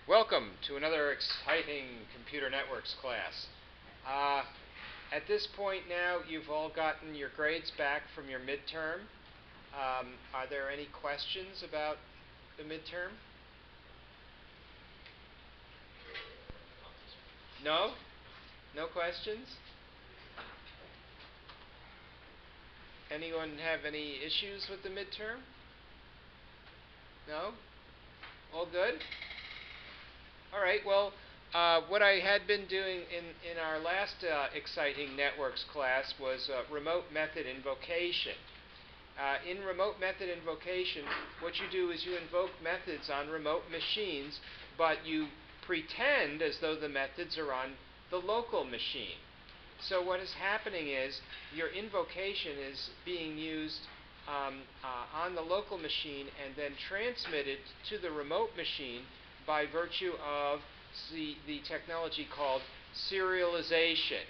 Welcome to another exciting computer networks class. Uh, at this point now, you've all gotten your grades back from your midterm. Are there any questions about the midterm? No? No questions? Anyone have any issues with the midterm? No? All good? All right, well, what I had been doing in our last exciting networks class was remote method invocation. In remote method invocation, what you do is you invoke methods on remote machines, but you pretend as though the methods are on the local machine. So what is happening is your invocation is being used on the local machine and then transmitted to the remote machine by virtue of the technology called serialization.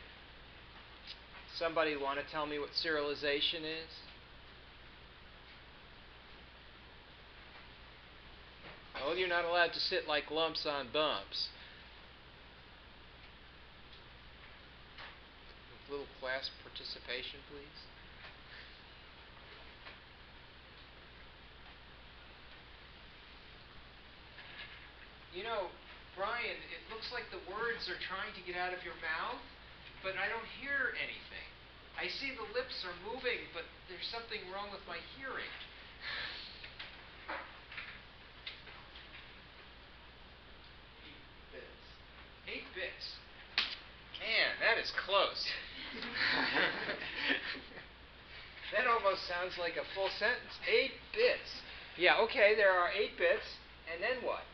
Somebody want to tell me what serialization is? Oh, you're not allowed to sit like lumps on bumps. A little class participation, please. You know, Brian, it looks like the words are trying to get out of your mouth, but I don't hear anything. I see the lips are moving, but there's something wrong with my hearing. 8 bits. Man, that is close. That almost sounds like a full sentence. 8 bits. Yeah, okay, there are 8 bits, and then what?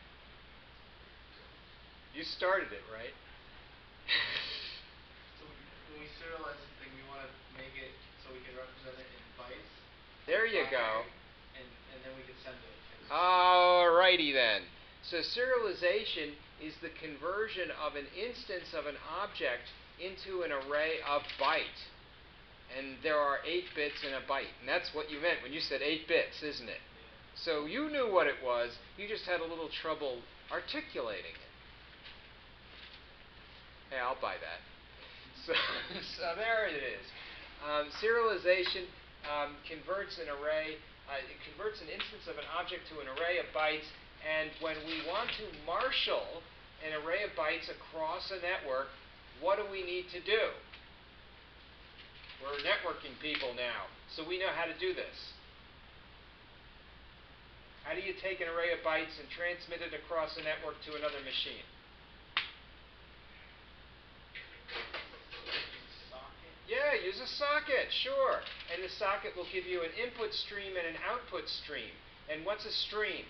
You started it, right? So when we serialize something, we want to make it so we can represent it in bytes. There you go. And then we can send it. Alrighty then. So serialization is the conversion of an instance of an object into an array of byte. And there are 8 bits in a byte. And that's what you meant when you said 8 bits, isn't it? Yeah. So you knew what it was. You just had a little trouble articulating it. Hey, I'll buy that. So there it is. Serialization converts an array. It converts an instance of an object to an array of bytes. And when we want to marshal an array of bytes across a network, what do we need to do? We're networking people now, so we know how to do this. How do you take an array of bytes and transmit it across a network to another machine? Socket? Yeah, use a socket, sure. And the socket will give you an input stream and an output stream. And what's a stream?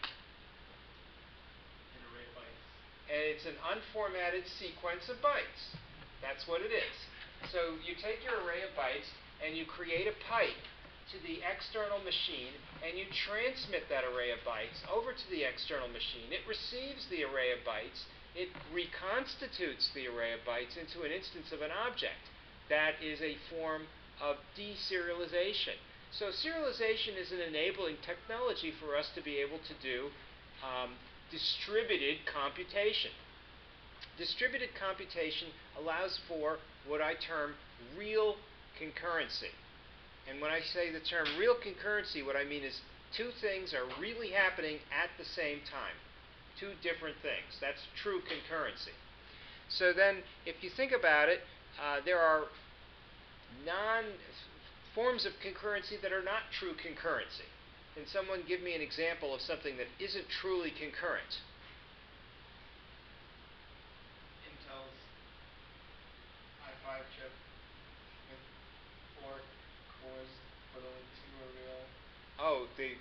An array of bytes. And it's an unformatted sequence of bytes. That's what it is. So you take your array of bytes and you create a pipe to the external machine and you transmit that array of bytes over to the external machine. It receives the array of bytes. It reconstitutes the array of bytes into an instance of an object. That is a form of deserialization. So serialization is an enabling technology for us to be able to do distributed computation. Distributed computation allows for what I term real concurrency. And when I say the term real concurrency, what I mean is two things are really happening at the same time. Two different things. That's true concurrency. So then, if you think about it, there are forms of concurrency that are not true concurrency. Can someone give me an example of something that isn't truly concurrent? Intel's i5 chip with 4 cores, but only 2 are real. Oh, they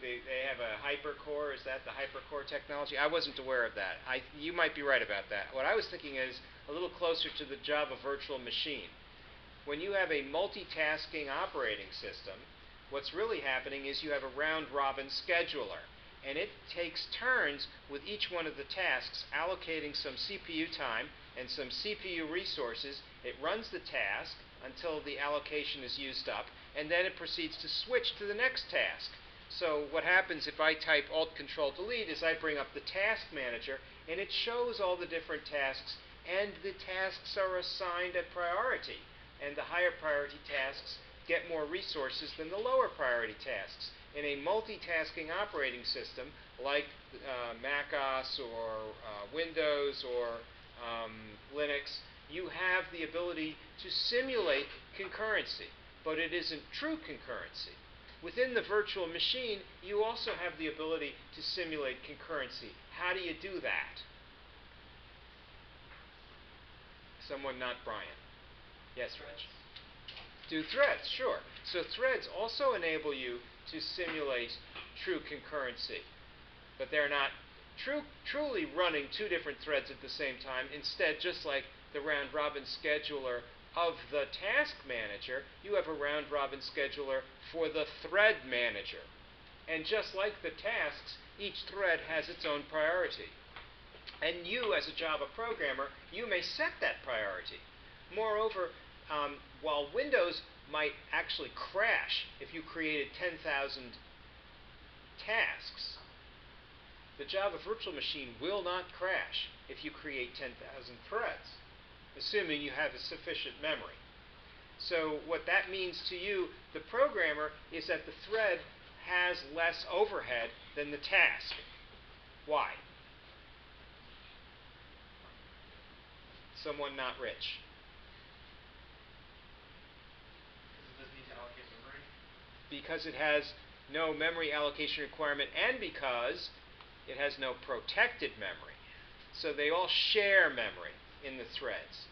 have a hypercore. Is that the hypercore technology? I wasn't aware of that. You might be right about that. What I was thinking is a little closer to the Java virtual machine. When you have a multitasking operating system, what's really happening is you have a round-robin scheduler. And it takes turns with each one of the tasks, allocating some CPU time and some CPU resources. It runs the task until the allocation is used up, and then it proceeds to switch to the next task. So what happens if I type Alt-Control-Delete is I bring up the Task Manager, and it shows all the different tasks, and the tasks are assigned a priority. And the higher priority tasks get more resources than the lower priority tasks. In a multitasking operating system like Mac OS or Windows or Linux, you have the ability to simulate concurrency, but it isn't true concurrency. Within the virtual machine, you also have the ability to simulate concurrency. How do you do that? Someone not Brian. Yes, Rich? Do threads, sure. So threads also enable you to simulate true concurrency, but they're not truly running two different threads at the same time. Instead, just like the round-robin scheduler of the task manager, you have a round-robin scheduler for the thread manager. And just like the tasks, each thread has its own priority. And you, as a Java programmer, you may set that priority. Moreover, while Windows might actually crash if you created 10,000 tasks, the Java virtual machine will not crash if you create 10,000 threads, assuming you have a sufficient memory. So what that means to you, the programmer, is that the thread has less overhead than the task. Why? Someone not rich. Because it doesn't need to allocate memory. Because it has no memory allocation requirement, and because it has no protected memory. So they all share memory in the threads.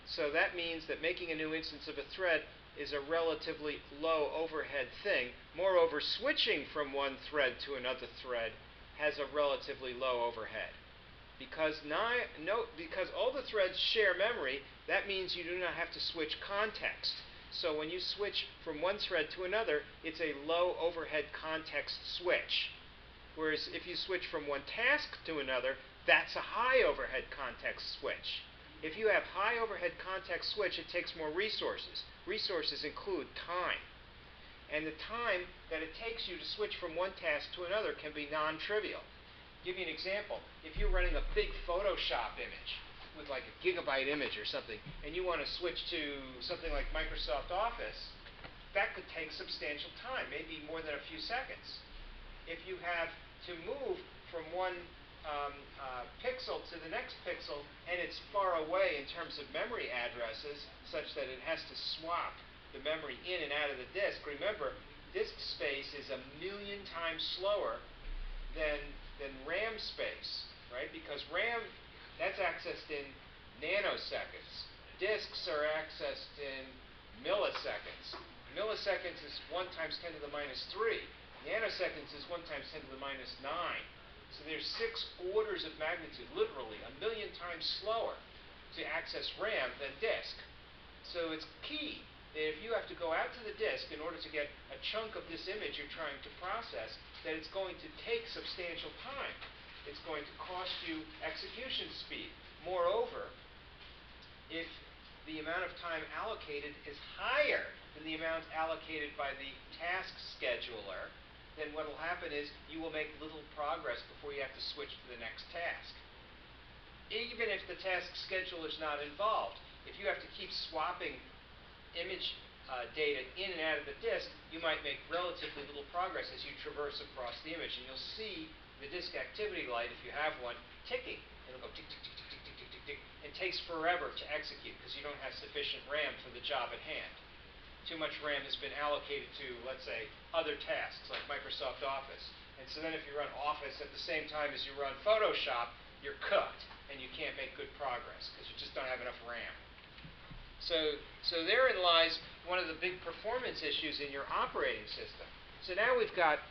So that means that making a new instance of a thread is a relatively low overhead thing. Moreover, switching from one thread to another thread has a relatively low overhead. Because all the threads share memory, that means you do not have to switch context. So when you switch from one thread to another, it's a low overhead context switch. Whereas if you switch from one task to another, that's a high overhead context switch. If you have high overhead context switch, it takes more resources. Resources include time. And the time that it takes you to switch from one task to another can be non-trivial. Give you an example. If you're running a big Photoshop image with like a gigabyte image or something, and you want to switch to something like Microsoft Office, that could take substantial time, maybe more than a few seconds. If you have to move from one pixel to the next pixel, and it's far away in terms of memory addresses, such that it has to swap the memory in and out of the disk. Remember, disk space is 1,000,000 times slower than RAM space, right? Because RAM, that's accessed in nanoseconds. Disks are accessed in milliseconds. Milliseconds is 1 times 10 to the minus 3. Nanoseconds is 1 times 10 to the minus 9. So there's 6 orders of magnitude, literally 1,000,000 times slower to access RAM than disk. So it's key that if you have to go out to the disk in order to get a chunk of this image you're trying to process, that it's going to take substantial time. It's going to cost you execution speed. Moreover, if the amount of time allocated is higher than the amount allocated by the task scheduler, then what will happen is you will make little progress before you have to switch to the next task. Even if the task scheduler is not involved, if you have to keep swapping image data in and out of the disk, you might make relatively little progress as you traverse across the image. And you'll see the disk activity light, if you have one, ticking. It'll go tick, tick, tick, tick, tick, tick, tick, tick, tick. It takes forever to execute because you don't have sufficient RAM for the job at hand. Too much RAM has been allocated to, let's say, other tasks like Microsoft Office. And so then if you run Office at the same time as you run Photoshop, you're cooked and you can't make good progress because you just don't have enough RAM. So therein lies one of the big performance issues in your operating system. So now we've got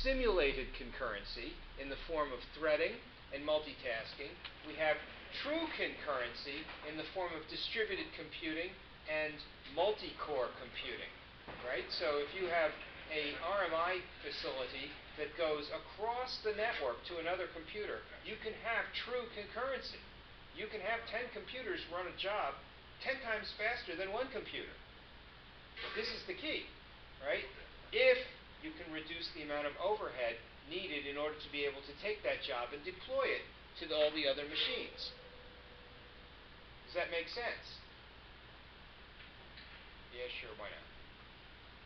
simulated concurrency in the form of threading and multitasking. We have true concurrency in the form of distributed computing and multi-core computing, right? So if you have a RMI facility that goes across the network to another computer, you can have true concurrency. You can have 10 computers run a job 10 times faster than one computer. This is the key, right? If you can reduce the amount of overhead needed in order to be able to take that job and deploy it to all the other machines. Does that make sense? Yeah, sure, why not?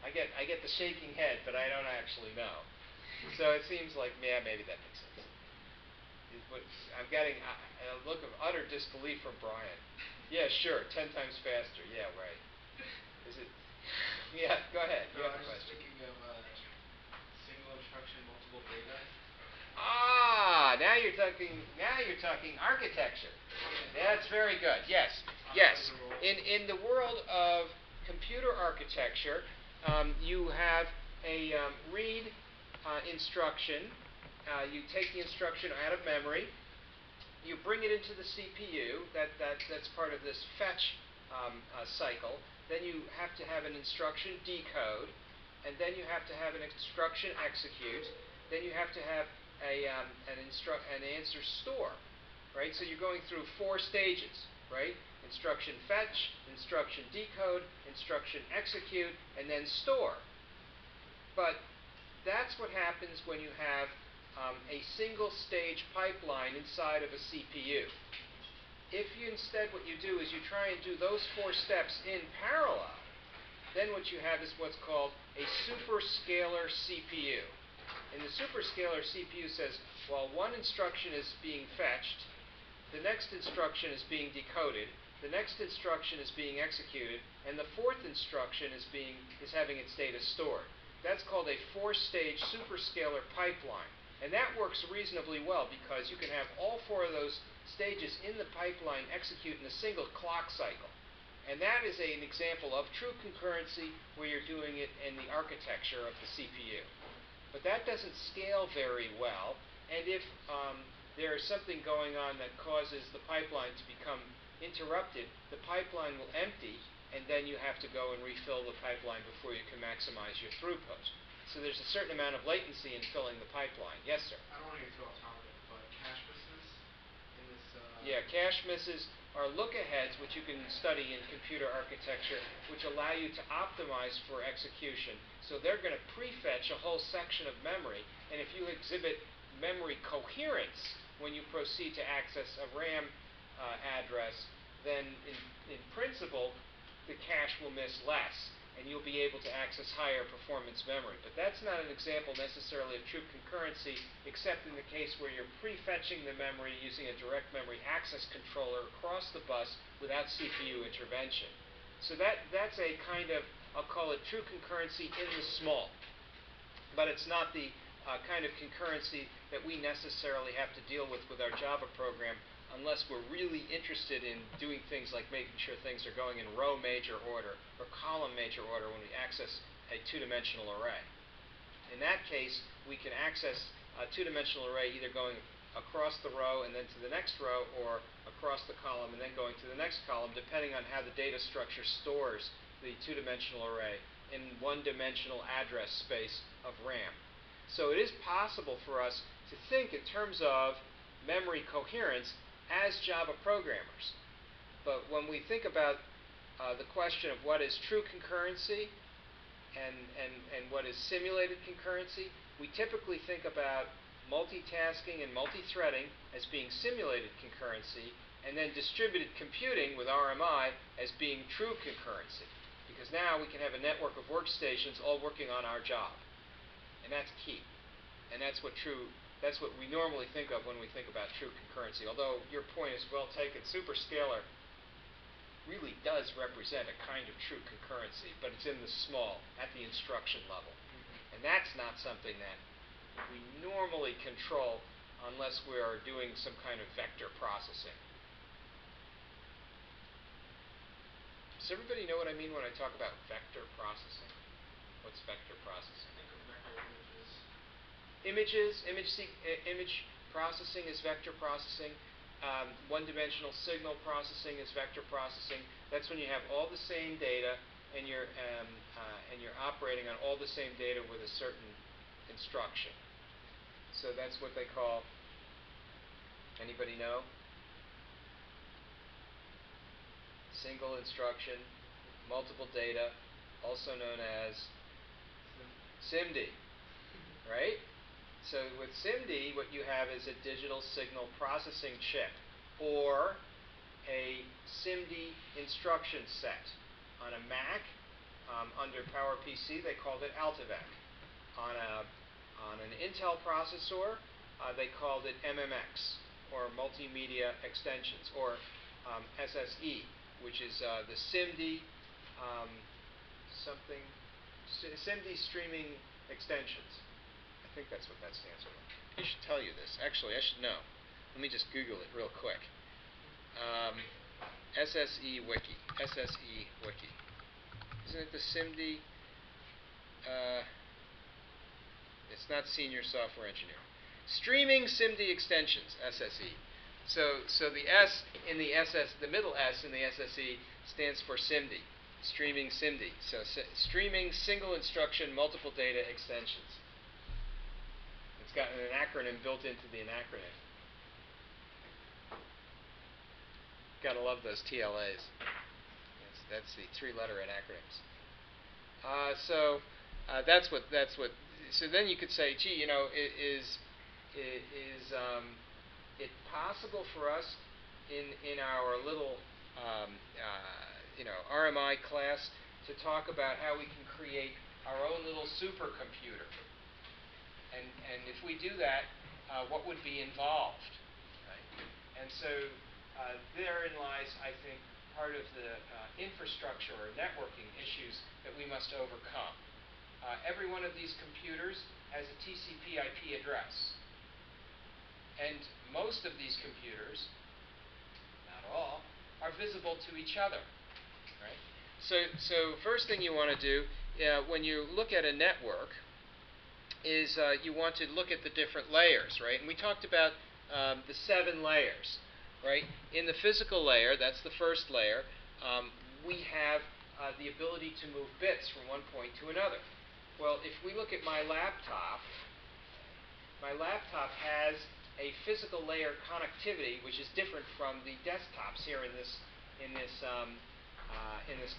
I get the shaking head, but I don't actually know. So it seems like, yeah, maybe that makes sense. I'm getting a look of utter disbelief from Brian. Yeah, sure, 10 times faster. Yeah, right. Is it? Yeah, go ahead. You No, have I a was just question. thinking of single instruction, multiple data. Ah, now you're talking. Now you're talking architecture. That's very good. Yes, yes. In the world of computer architecture, you have a read instruction. You take the instruction out of memory. You bring it into the CPU. That's part of this fetch cycle. Then you have to have an instruction decode, and then you have to have an instruction execute. Then you have to have an answer store, right? So you're going through 4 stages, right? Instruction fetch, instruction decode, instruction execute, and then store. But that's what happens when you have a single stage pipeline inside of a CPU. If you instead, what you do is you try and do those 4 steps in parallel, then what you have is what's called a superscalar CPU. And the superscalar CPU says, while one instruction is being fetched, the next instruction is being decoded, the next instruction is being executed, and the 4th instruction is having its data stored. That's called a 4-stage superscalar pipeline. And that works reasonably well because you can have all 4 of those stages in the pipeline execute in a single clock cycle. And that is an example of true concurrency where you're doing it in the architecture of the CPU. But that doesn't scale very well, and if there is something going on that causes the pipeline to become interrupted, the pipeline will empty, and then you have to go and refill the pipeline before you can maximize your throughput. So there's a certain amount of latency in filling the pipeline. Yes, sir? I don't want to get too off topic, but cache misses in this. Yeah, cache misses are look-aheads, which you can study in computer architecture, which allow you to optimize for execution. So they're going to prefetch a whole section of memory, and if you exhibit memory coherence when you proceed to access a RAM address, then in principle, the cache will miss less, and you'll be able to access higher performance memory. But that's not an example necessarily of true concurrency, except in the case where you're prefetching the memory using a direct memory access controller across the bus without CPU intervention. So that's a kind of, I'll call it true concurrency in the small. But it's not the kind of concurrency that we necessarily have to deal with our Java program unless we're really interested in doing things like making sure things are going in row major order or column major order when we access a 2-dimensional array. In that case, we can access a 2-dimensional array either going across the row and then to the next row, or across the column and then going to the next column, depending on how the data structure stores the 2-dimensional array in 1-dimensional address space of RAM. So it is possible for us to think in terms of memory coherence as Java programmers. But when we think about the question of what is true concurrency and what is simulated concurrency, we typically think about multitasking and multi-threading as being simulated concurrency, and then distributed computing with RMI as being true concurrency. Because now we can have a network of workstations all working on our job. And that's key. And that's what we normally think of when we think about true concurrency. Although your point is well taken, superscalar really does represent a kind of true concurrency, but it's in the small, at the instruction level. And that's not something that we normally control unless we are doing some kind of vector processing. Does everybody know what I mean when I talk about vector processing? What's vector processing? Think of vector images. Image processing is vector processing. One-dimensional signal processing is vector processing. That's when you have all the same data and you're operating on all the same data with a certain instruction. So that's what they call. Anybody know? Single instruction, multiple data, also known as SIMD. right? So with SIMD, what you have is a digital signal processing chip, or a SIMD instruction set. On a Mac, under PowerPC, they called it AltiVec. On an Intel processor, they called it MMX, or Multimedia Extensions, or SSE, which is the SIMD SIMD Streaming Extensions. I think that's what that stands for. I should tell you this. Actually, I should know. Let me just Google it real quick. SSE Wiki. SSE Wiki. Isn't it the SIMD? It's not Senior Software Engineer. Streaming SIMD Extensions, SSE. So the S in the the middle S in the SSE stands for SIMD. Streaming SIMD. So Streaming Single Instruction Multiple Data Extensions. It's got an acronym built into the acronym. Gotta love those TLAs. That's the three-letter acronyms. That's what. So then you could say, gee, is it possible for us in our little RMI class to talk about how we can create our own little supercomputer? And if we do that, what would be involved? Right? And so therein lies, I think, part of the infrastructure or networking issues that we must overcome. Every one of these computers has a TCP/IP address. And most of these computers, not all, are visible to each other. Right? So first thing you want to do when you look at a network is you want to look at the different layers, right? And we talked about the 7 layers, right? In the physical layer, that's the first layer, we have the ability to move bits from one point to another. Well, if we look at my laptop has a physical layer connectivity which is different from the desktops here in this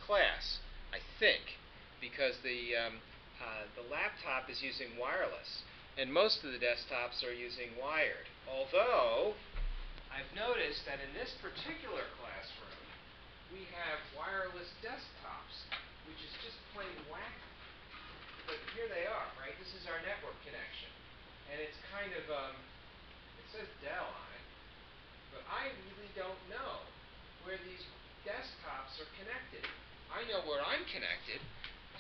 class, I think, because the laptop is using wireless, and most of the desktops are using wired. Although, I've noticed that in this particular classroom, we have wireless desktops, which is just plain wacky. But here they are, right? This is our network connection. And it's kind of, it says Dell on it, but I really don't know where these desktops are connected. I know where I'm connected.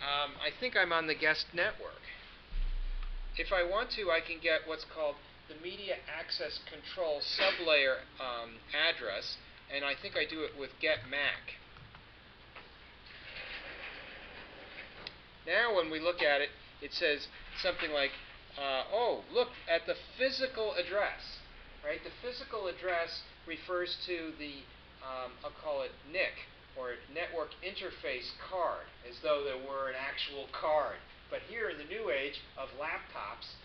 I think I'm on the guest network. If I want to, I can get what's called the Media Access Control sublayer address, and I think I do it with get MAC. Now when we look at it, it says something like, oh, look at the physical address. Right? The physical address refers to the, I'll call it NIC, or Network Interface Card, as though there were an actual card. But here in the new age of laptops,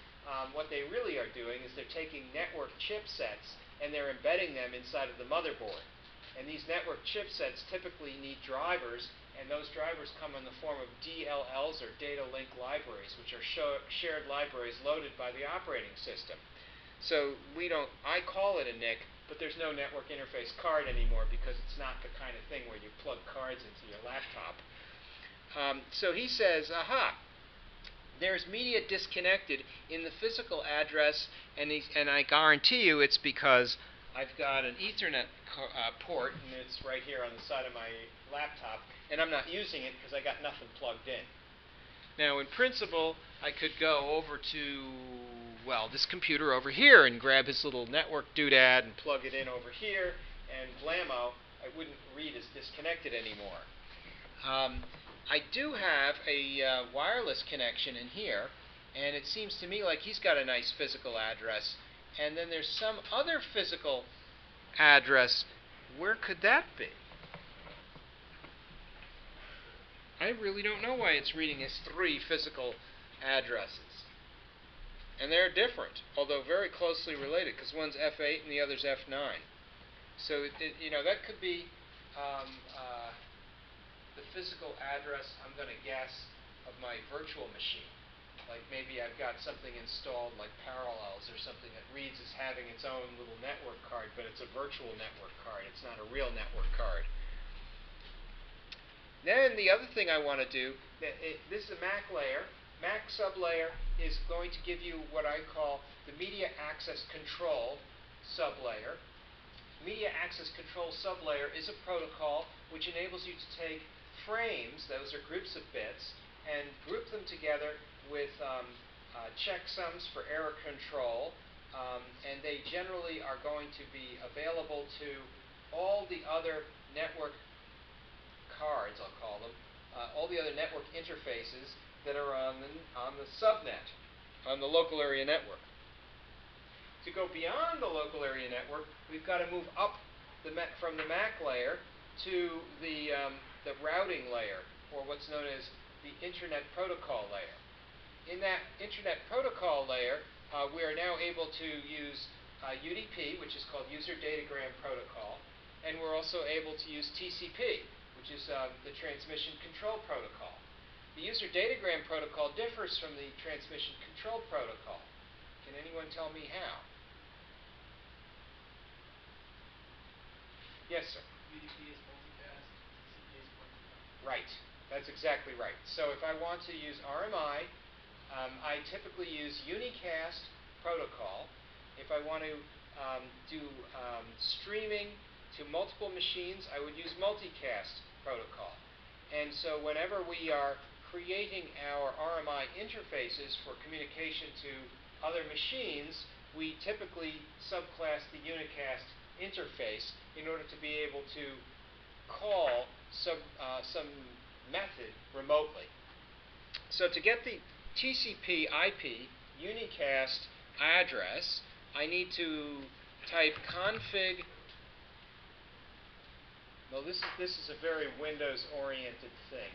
what they really are doing is they're taking network chipsets and they're embedding them inside of the motherboard. And these network chipsets typically need drivers, and those drivers come in the form of DLLs, or data link libraries, which are shared libraries loaded by the operating system. So I call it a NIC, but there's no network interface card anymore because it's not the kind of thing where you plug cards into your laptop. So he says, aha, there's media disconnected in the physical address, and I guarantee you it's because I've got an Ethernet port, and it's right here on the side of my laptop, and I'm not using it because I got nothing plugged in. Now, in principle, I could go over to, well, this computer over here and grab his little network doodad and plug it in over here, and blammo, I wouldn't read as disconnected anymore. I do have a wireless connection in here, and it seems to me like he's got a nice physical address. And then there's some other physical address. Where could that be? I really don't know why it's reading as 3 physical addresses. And they're different, although very closely related, because one's F8 and the other's F9. So, that could be the physical address, I'm going to guess, of my virtual machine. Like maybe I've got something installed like Parallels or something that reads as having its own little network card, but it's a virtual network card. It's not a real network card. Then the other thing I want to do, this is a MAC layer. MAC sublayer is going to give you what I call the media access control sublayer. Media access control sublayer is a protocol which enables you to take frames, those are groups of bits, and group them together with checksums for error control, and they generally are going to be available to all the other network cards, I'll call them, all the other network interfaces that are on the subnet, on the local area network. To go beyond the local area network, we've got to move up from the MAC layer to the routing layer, or what's known as the Internet Protocol layer. In that Internet Protocol layer, we are now able to use UDP, which is called User Datagram Protocol, and we're also able to use TCP, which is the Transmission Control Protocol. The User Datagram Protocol differs from the Transmission Control Protocol. Can anyone tell me how? Yes, sir. UDP is multicast, TCP is point-to-point. Right. That's exactly right. So if I want to use RMI, I typically use unicast protocol. If I want to do streaming to multiple machines, I would use multicast protocol. And so whenever we are creating our RMI interfaces for communication to other machines, we typically subclass the unicast interface in order to be able to call some method remotely. So to get the TCP IP unicast address, I need to type config. Well, this is a very Windows-oriented thing.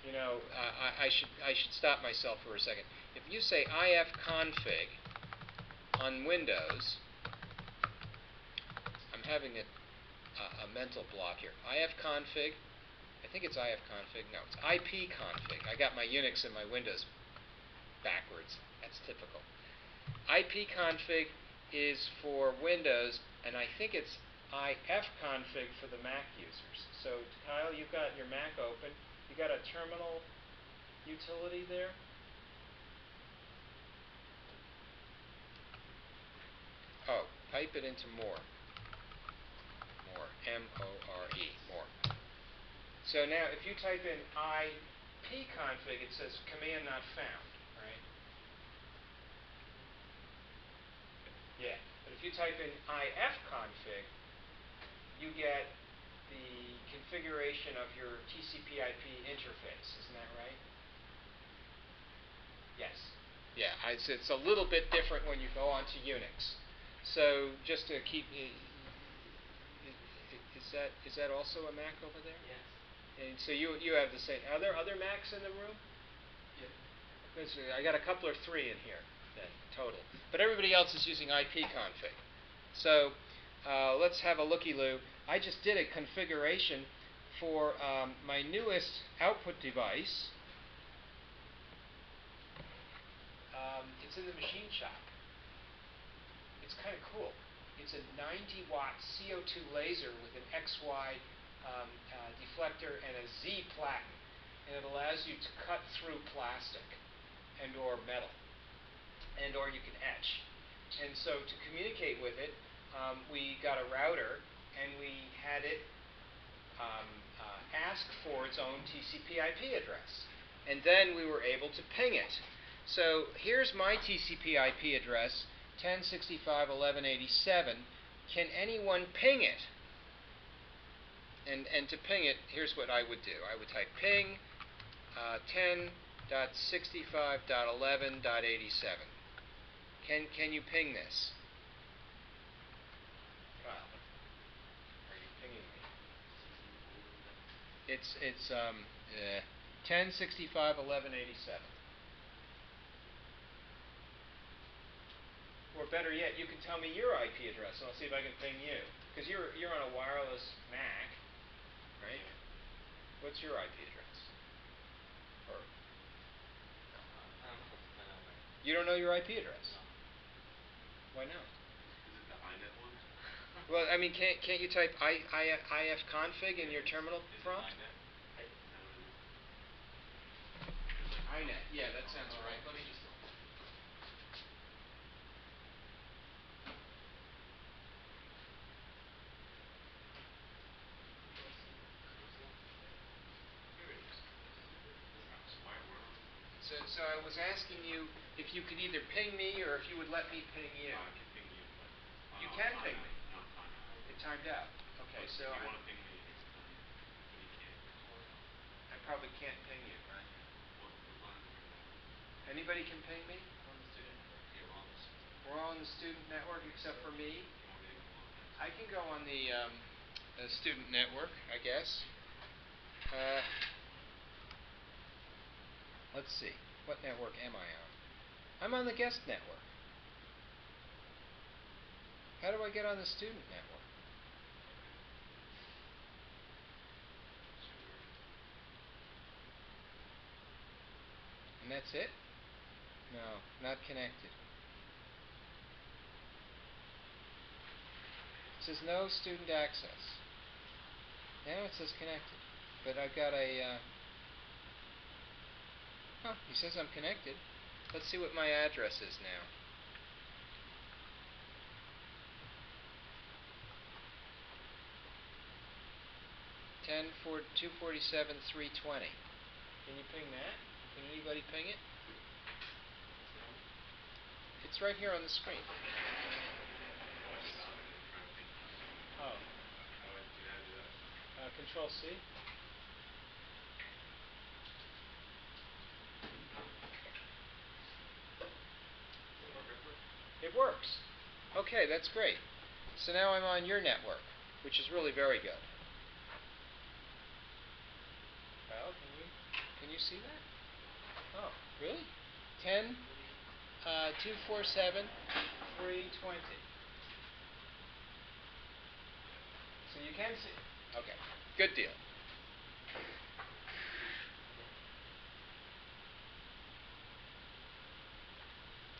You know, I should stop myself for a second. If you say ifconfig on Windows, I'm having a mental block here. ifconfig, I think it's ifconfig. No, it's ipconfig. I got my Unix and my Windows backwards. That's typical. ipconfig is for Windows, and I think it's ifconfig for the Mac users. So, Kyle, you've got your Mac open. You got a terminal utility there? Oh, type it into more. More. M-O-R-E. More. So now, if you type in ipconfig, it says command not found, right? Yeah. But if you type in ifconfig, you get the configuration of your TCP/IP interface. Isn't that right? Yes. Yeah. It's a little bit different when you go onto Unix. So just to keep, is that also a Mac over there? Yes. And so you have the same. Are there other Macs in the room? Yeah. I got a couple or three in here then total. But everybody else is using ipconfig. So let's have a looky-loo. I just did a configuration for my newest output device. It's in the machine shop. It's kind of cool. It's a 90-watt CO2 laser with an XY deflector and a Z platen. And it allows you to cut through plastic and or metal. And or you can etch. And so to communicate with it, we got a router and we had it ask for its own TCP/IP address. And then we were able to ping it. So here's my TCP/IP address, 1065.1187. Can anyone ping it? And to ping it, here's what I would do. I would type ping 10.65.11.87. Can you ping this? Kyle, are you pinging me? It's 10.65.11.87. Or better yet, you can tell me your IP address, and I'll see if I can ping you. Because you're on a wireless Mac, right? What's your IP address? Or I don't know if You don't know your IP address? No. Why not? Is it the iNet one? Well, I mean, can't you type ifconfig in your terminal Is prompt? it iNet? Is that what it is? iNet, yeah, that sounds right. Let me just. Here it is. Why we're on? So I was asking you if you could either ping me or if you would let me ping you. I can ping you, but You no, can it's ping timed me. out. No, it's timed out. It timed out. Okay, But so if you want to ping me, it's fine. But you can't. I probably can't ping you, right? What? We're fine to ping you. Anybody can ping me? On the student network. Yeah, we're on this. We're all in the student network except for me. You want me to go on that? I can go on the student network, I guess. Let's see. What network am I on? I'm on the guest network. How do I get on the student network? Sure. And that's it? No, not connected. It says no student access. Now it says connected. But I've got a... Oh, he says I'm connected. Let's see what my address is now. Ten 247 320. Can you ping that? Can anybody ping it? It's right here on the screen. How do I stop it and try to ping you? Oh. How do I do you know how to do that? Control C. Does it work that way? It works. Okay, that's great. So now I'm on your network, which is really very good. Well, can you see that? Oh, really? 10 247 320. So you can see. Okay, good deal.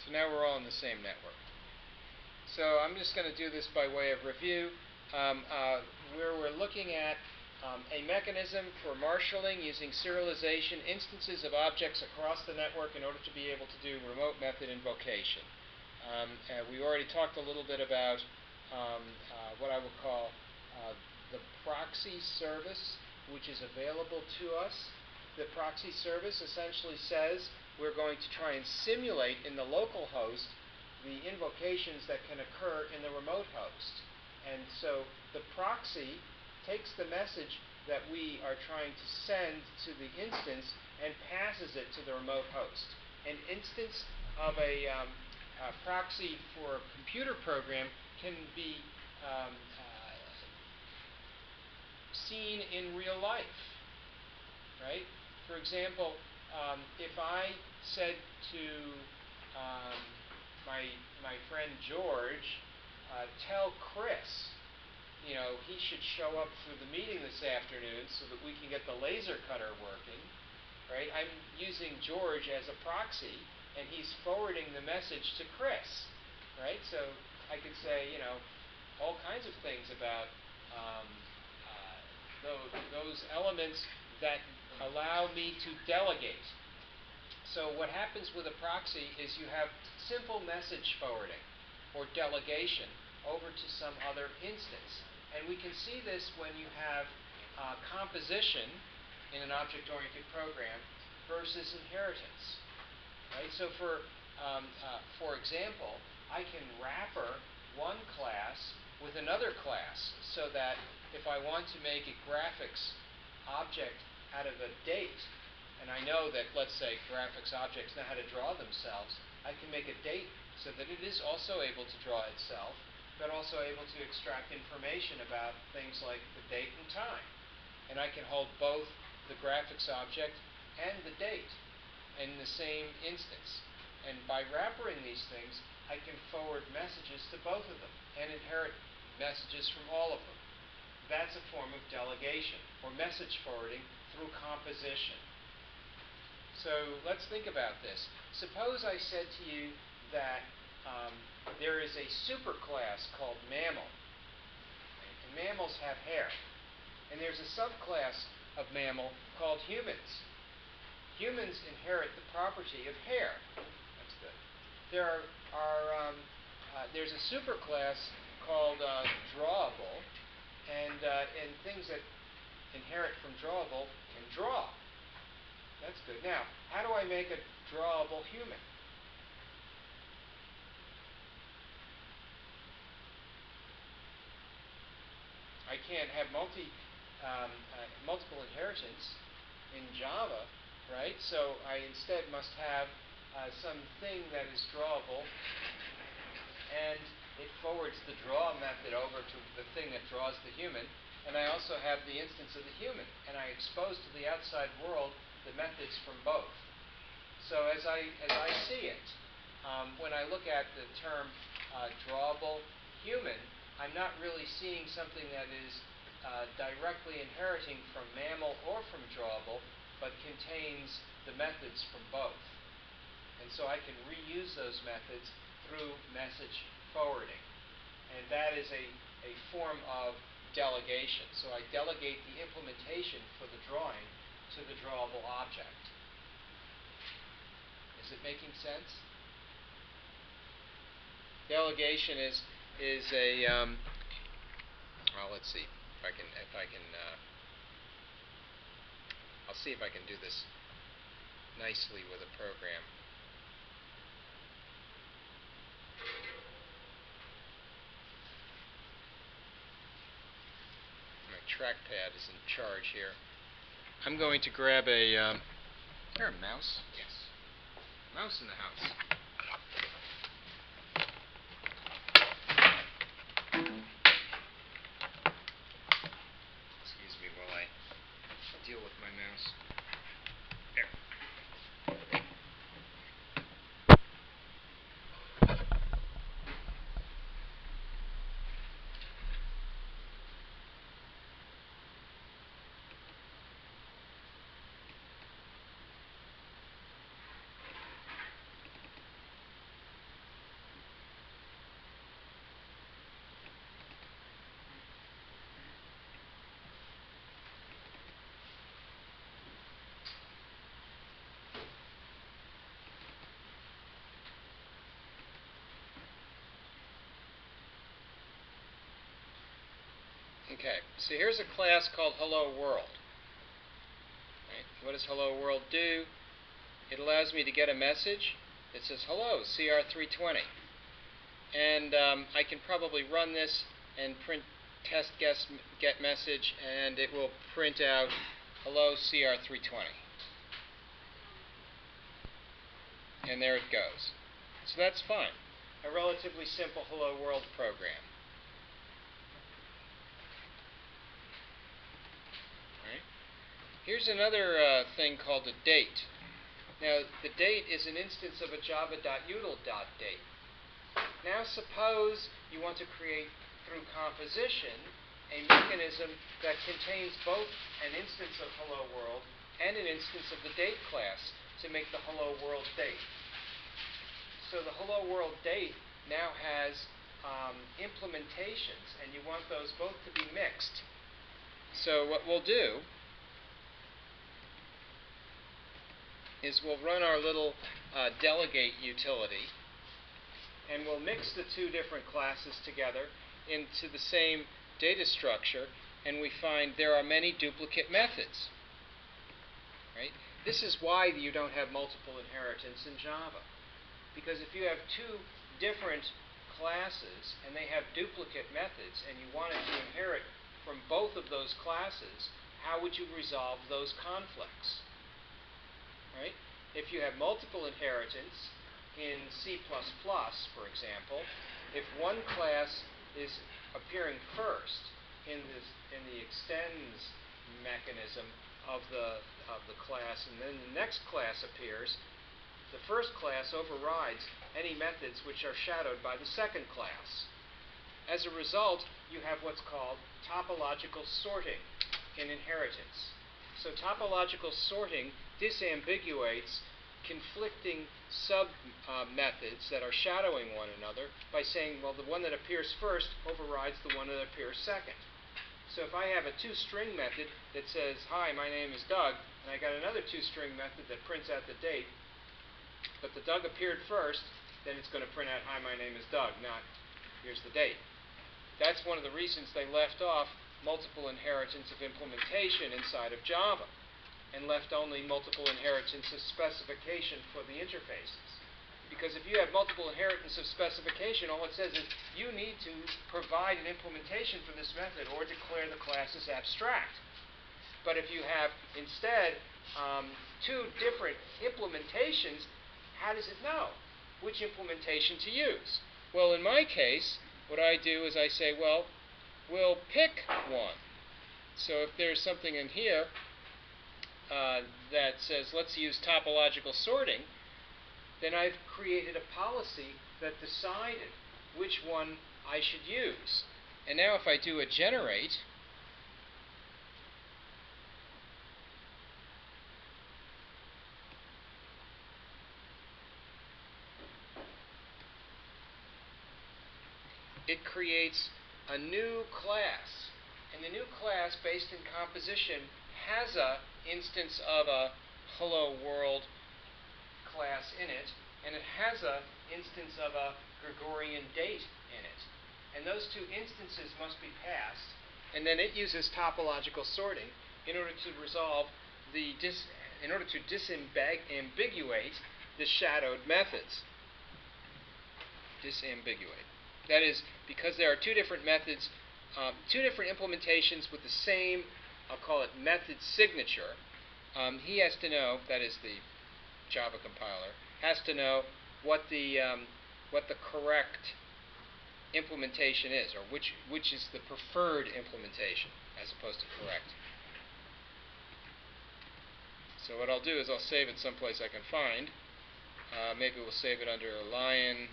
So now we're all in the same network. So I'm just going to do this by way of review, where we're looking at a mechanism for marshaling using serialization instances of objects across the network in order to be able to do remote method invocation. We already talked a little bit about what I will call the proxy service, which is available to us. The proxy service essentially says we're going to try and simulate in the local host the invocations that can occur in the remote host. And so the proxy takes the message that we are trying to send to the instance and passes it to the remote host. An instance of a proxy for a computer program can be seen in real life, right? For example, if I said to my friend George, tell Chris, he should show up for the meeting this afternoon so that we can get the laser cutter working, right? I'm using George as a proxy, and he's forwarding the message to Chris, right? So I could say, all kinds of things about those elements that allow me to delegate. So what happens with a proxy is you have simple message forwarding or delegation over to some other instance. And we can see this when you have composition in an object-oriented program versus inheritance. Right? So for example, I can wrapper one class with another class so that if I want to make a graphics object out of a date, and I know that, let's say, graphics objects know how to draw themselves, I can make a date so that it is also able to draw itself, but also able to extract information about things like the date and time. And I can hold both the graphics object and the date in the same instance. And by wrappering these things, I can forward messages to both of them and inherit messages from all of them. That's a form of delegation or message forwarding through composition. So let's think about this. Suppose I said to you that there is a superclass called mammal, right? And mammals have hair. And there's a subclass of mammal called humans. Humans inherit the property of hair. That's good. There's a superclass called drawable, and things that inherit from drawable can draw. That's good. Now, how do I make a drawable human? I can't have multiple inheritance in Java, right? So I instead must have something that is drawable, and it forwards the draw method over to the thing that draws the human, and I also have the instance of the human, and I expose to the outside world the methods from both. So as I see it, when I look at the term drawable human, I'm not really seeing something that is directly inheriting from mammal or from drawable, but contains the methods from both. And so I can reuse those methods through message forwarding. And that is a form of delegation. So I delegate the implementation for the drawing to the drawable object. Is it making sense? Delegation is a well, let's see if I can I'll see if I can do this nicely with a program. My trackpad is in charge here. I'm going to grab a there, a mouse? Yes. Mouse in the house. Excuse me while I deal with my mouse. There. Okay, so here's a class called Hello World. Right. What does Hello World do? It allows me to get a message that says, hello, CR320. And I can probably run this and print test get message, and it will print out, hello, CR320. And there it goes. So that's fine. A relatively simple Hello World program. Here's another thing called a date. Now, the date is an instance of a java.util.date. Now, suppose you want to create, through composition, a mechanism that contains both an instance of Hello World and an instance of the date class to make the Hello World date. So the Hello World date now has implementations, and you want those both to be mixed. So what we'll do is we'll run our little delegate utility, and we'll mix the two different classes together into the same data structure, and we find there are many duplicate methods. Right? This is why you don't have multiple inheritance in Java. Because if you have two different classes and they have duplicate methods and you wanted to inherit from both of those classes, how would you resolve those conflicts? Right? If you have multiple inheritance in C++, for example, if one class is appearing first in the extends mechanism of the class, and then the next class appears, the first class overrides any methods which are shadowed by the second class. As a result, you have what's called topological sorting in inheritance. So topological sorting disambiguates conflicting sub-methods that are shadowing one another by saying, well, the one that appears first overrides the one that appears second. So if I have a two-string method that says, hi, my name is Doug, and I got another two-string method that prints out the date, but the Doug appeared first, then it's going to print out, hi, my name is Doug, not here's the date. That's one of the reasons they left off multiple inheritance of implementation inside of Java and left only multiple inheritance of specification for the interfaces. Because if you have multiple inheritance of specification, all it says is you need to provide an implementation for this method or declare the class as abstract. But if you have instead two different implementations, how does it know which implementation to use? Well, in my case, what I do is I say, well, we'll pick one. So if there's something in here that says let's use topological sorting, then I've created a policy that decided which one I should use. And now if I do a generate, it creates a new class. And the new class, based in composition, has a instance of a hello world class in it, and it has a instance of a Gregorian date in it. And those two instances must be passed, and then it uses topological sorting in order to resolve in order to disambiguate the shadowed methods. Disambiguate. That is, because there are two different methods, two different implementations with the same, I'll call it method signature, he has to know, that is the Java compiler, has to know what the correct implementation is, or which is the preferred implementation as opposed to correct. So what I'll do is I'll save it someplace I can find. Maybe we'll save it under Lion.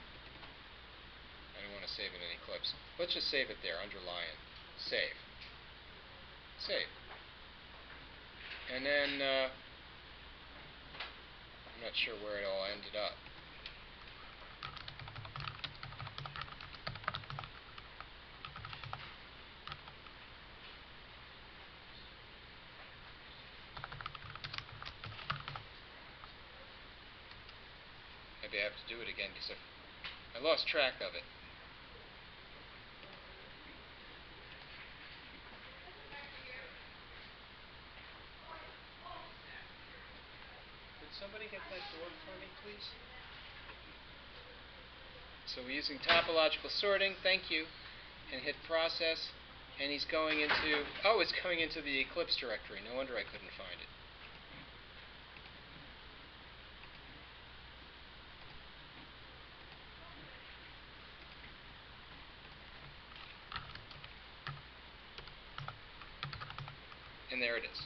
I don't want to save it in Eclipse. Let's just save it there under Lion. Save. Save. And then I'm not sure where it all ended up. Maybe I have to do it again because I lost track of it. Could somebody get that door for me, please? So we're using topological sorting, thank you, and hit process, and he's going into, it's going into the Eclipse directory. No wonder I couldn't find it. And there it is.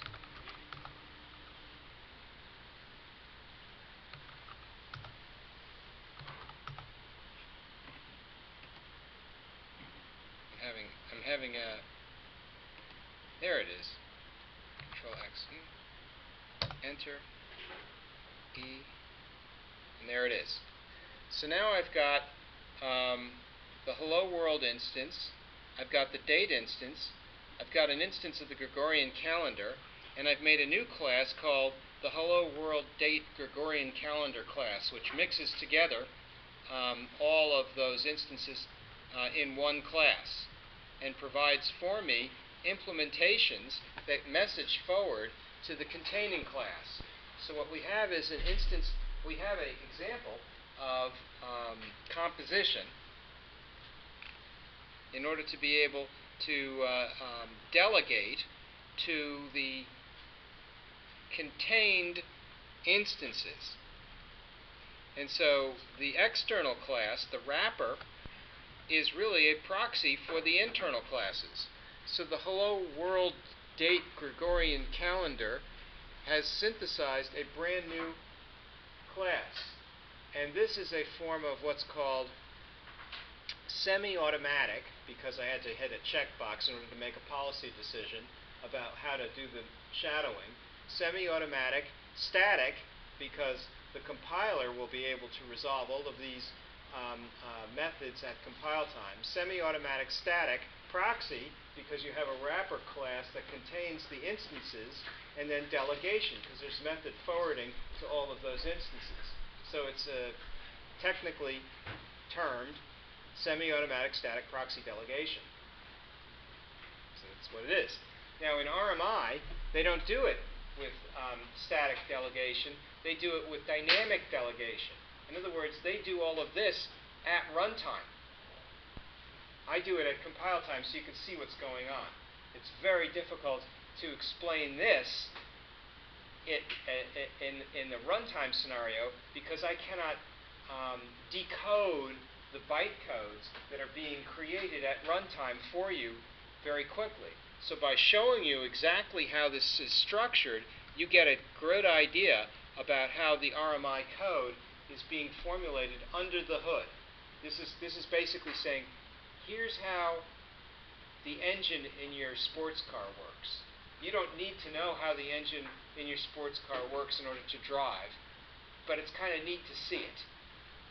I'm having a, there it is. Control X, Enter, E, and there it is. So now I've got the Hello World instance, I've got the date instance, I've got an instance of the Gregorian calendar, and I've made a new class called the Hello World Date Gregorian Calendar class, which mixes together all of those instances in one class and provides for me implementations that message forward to the containing class. So what we have is an instance, we have an example of composition in order to be able to delegate to the contained instances. And so the external class, the wrapper, is really a proxy for the internal classes. So the Hello World Date Gregorian Calendar has synthesized a brand new class. And this is a form of what's called semi-automatic, because I had to hit a checkbox in order to make a policy decision about how to do the shadowing. Semi-automatic static because the compiler will be able to resolve all of these methods at compile time. Semi-automatic static, proxy, because you have a wrapper class that contains the instances, and then delegation, because there's method forwarding to all of those instances. So it's technically termed semi-automatic static proxy delegation. So that's what it is. Now in RMI, they don't do it with static delegation. They do it with dynamic delegation. In other words, they do all of this at runtime. I do it at compile time so you can see what's going on. It's very difficult to explain this in the runtime scenario because I cannot decode the byte codes that are being created at runtime for you very quickly. So by showing you exactly how this is structured, you get a good idea about how the RMI code is being formulated under the hood. This is basically saying, here's how the engine in your sports car works. You don't need to know how the engine in your sports car works in order to drive, but it's kind of neat to see it.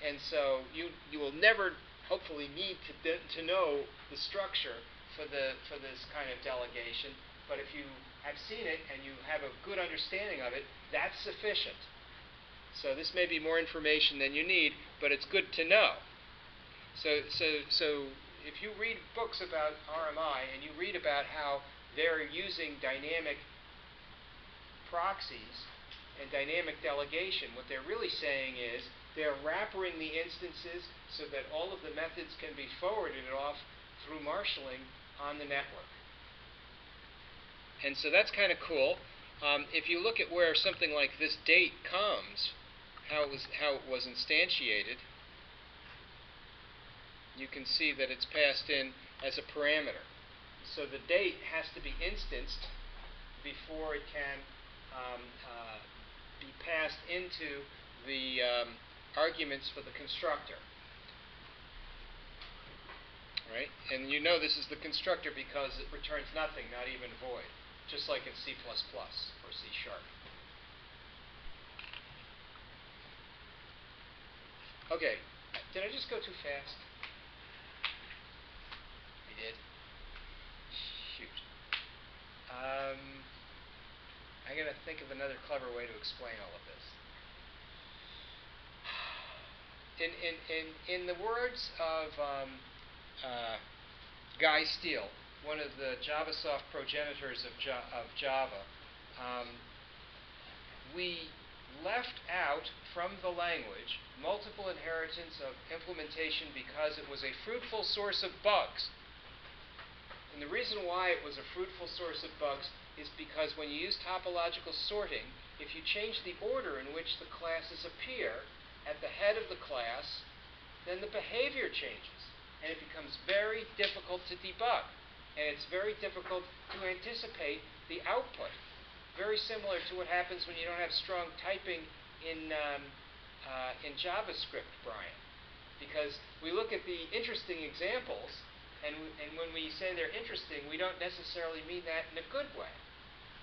And so you will never, hopefully, need to know the structure for this kind of delegation. But if you have seen it and you have a good understanding of it, that's sufficient. So this may be more information than you need, but it's good to know. So if you read books about RMI and you read about how they're using dynamic proxies and dynamic delegation, what they're really saying is they're wrappering the instances so that all of the methods can be forwarded off through marshalling on the network. And so that's kind of cool. If you look at where something like this date comes, how it was instantiated, you can see that it's passed in as a parameter. So the date has to be instanced before it can be passed into the arguments for the constructor. Right? And you know this is the constructor because it returns nothing, not even void, just like in C++ or C#. Okay, did I just go too fast? I did? Shoot. I gotta think of another clever way to explain all of this. In the words of Guy Steele, one of the JavaSoft progenitors of Java, we left out from the language multiple inheritance of implementation because it was a fruitful source of bugs. And the reason why it was a fruitful source of bugs is because when you use topological sorting, if you change the order in which the classes appear at the head of the class, then the behavior changes, and it becomes very difficult to debug. And it's very difficult to anticipate the output. Very similar to what happens when you don't have strong typing in JavaScript, Brian. Because we look at the interesting examples, and when we say they're interesting, we don't necessarily mean that in a good way.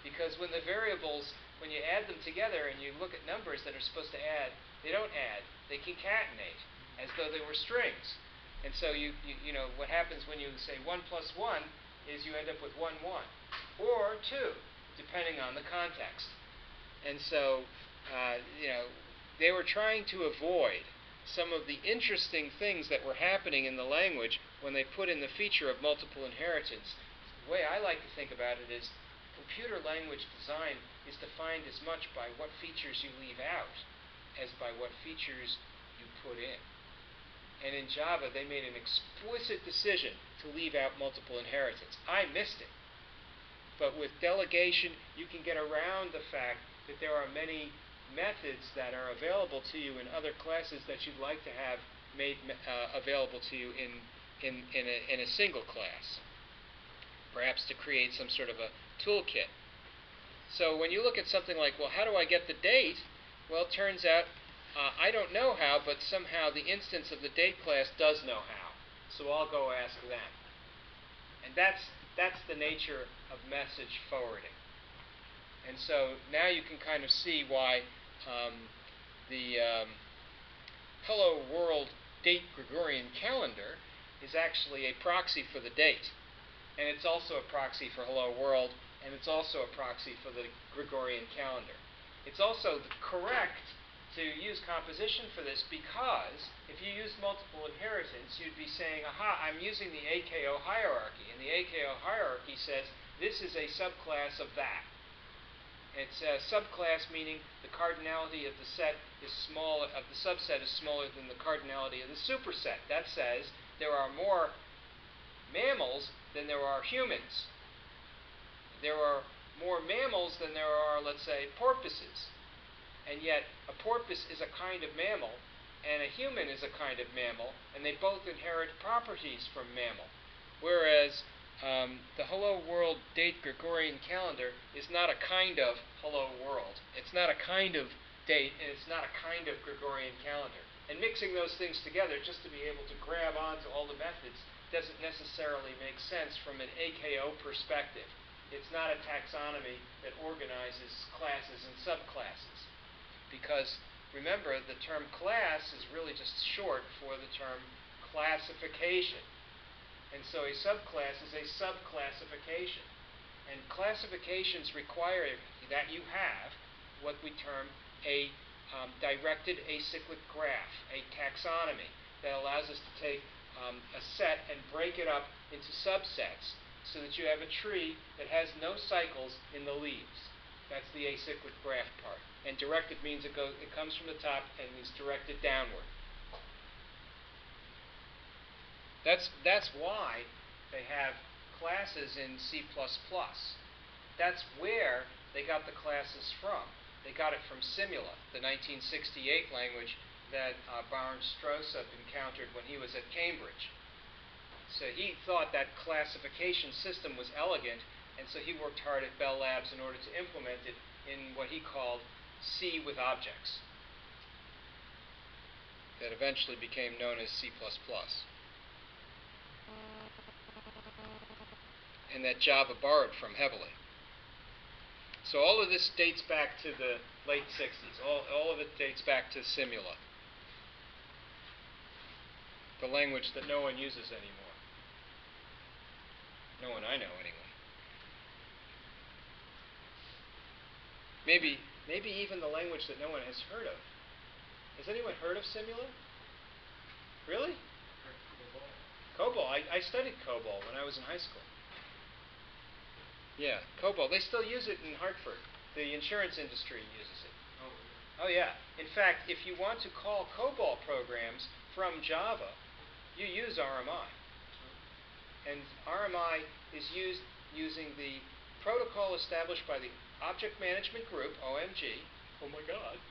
Because when the variables, when you add them together and you look at numbers that are supposed to add, they don't add, they concatenate, as though they were strings. And so you know what happens when you say 1 plus 1 is you end up with 1, 1, or 2, depending on the context. And so, they were trying to avoid some of the interesting things that were happening in the language when they put in the feature of multiple inheritance. The way I like to think about it is computer language design is defined as much by what features you leave out as by what features you put in. And in Java, they made an explicit decision to leave out multiple inheritance. I missed it. But with delegation, you can get around the fact that there are many methods that are available to you in other classes that you'd like to have made available to you in a single class. Perhaps to create some sort of a toolkit. So when you look at something like, well, how do I get the date? Well, it turns out I don't know how, but somehow the instance of the date class does know how. So I'll go ask them. And that's the nature of message forwarding. And so now you can kind of see why the Hello World date Gregorian calendar is actually a proxy for the date. And it's also a proxy for Hello World, and it's also a proxy for the Gregorian calendar. It's also correct to use composition for this because if you used multiple inheritance, you'd be saying, aha, I'm using the AKO hierarchy. And the AKO hierarchy says this is a subclass of that. It's a subclass meaning the cardinality of the set is small, of the subset is smaller than the cardinality of the superset. That says there are more mammals than there are humans. There are more mammals than there are, let's say, porpoises. And yet, a porpoise is a kind of mammal, and a human is a kind of mammal, and they both inherit properties from mammal. Whereas, the Hello World date Gregorian calendar is not a kind of Hello World. It's not a kind of date, and it's not a kind of Gregorian calendar. And mixing those things together just to be able to grab onto all the methods doesn't necessarily make sense from an AKO perspective. It's not a taxonomy that organizes classes and subclasses. Because, remember, the term class is really just short for the term classification. And so a subclass is a subclassification. And classifications require that you have what we term a directed acyclic graph, a taxonomy, that allows us to take a set and break it up into subsets so that you have a tree that has no cycles in the leaves. That's the acyclic graph part. And directed means it comes from the top and is directed downward. That's why they have classes in C++. That's where they got the classes from. They got it from Simula, the 1968 language that Baron Stroessop encountered when he was at Cambridge. So he thought that classification system was elegant, and so he worked hard at Bell Labs in order to implement it in what he called C with objects. That eventually became known as C++. And that Java borrowed from heavily. So all of this dates back to the late 60s. All of it dates back to Simula, the language that no one uses anymore. No one I know, anyway. Maybe even the language that no one has heard of. Has anyone heard of Simula? Really? COBOL. I studied COBOL when I was in high school. Yeah, COBOL. They still use it in Hartford. The insurance industry uses it. Oh, yeah. In fact, if you want to call COBOL programs from Java, you use RMI. And RMI is used using the protocol established by the Object Management Group, OMG. Oh my God.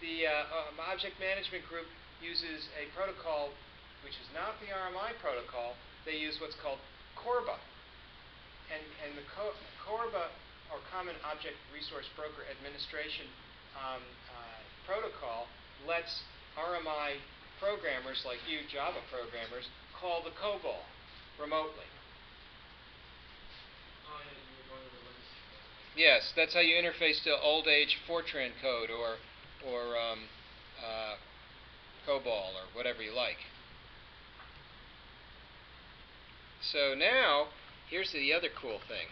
The Object Management Group uses a protocol which is not the RMI protocol. They use what's called CORBA. And the CORBA, or Common Object Resource Broker Administration protocol, lets RMI programmers like you, Java programmers, call the COBOL remotely. Oh, yeah, you were going to the limits. Yes, that's how you interface to old age Fortran code or COBOL or whatever you like. So now, here's the other cool thing.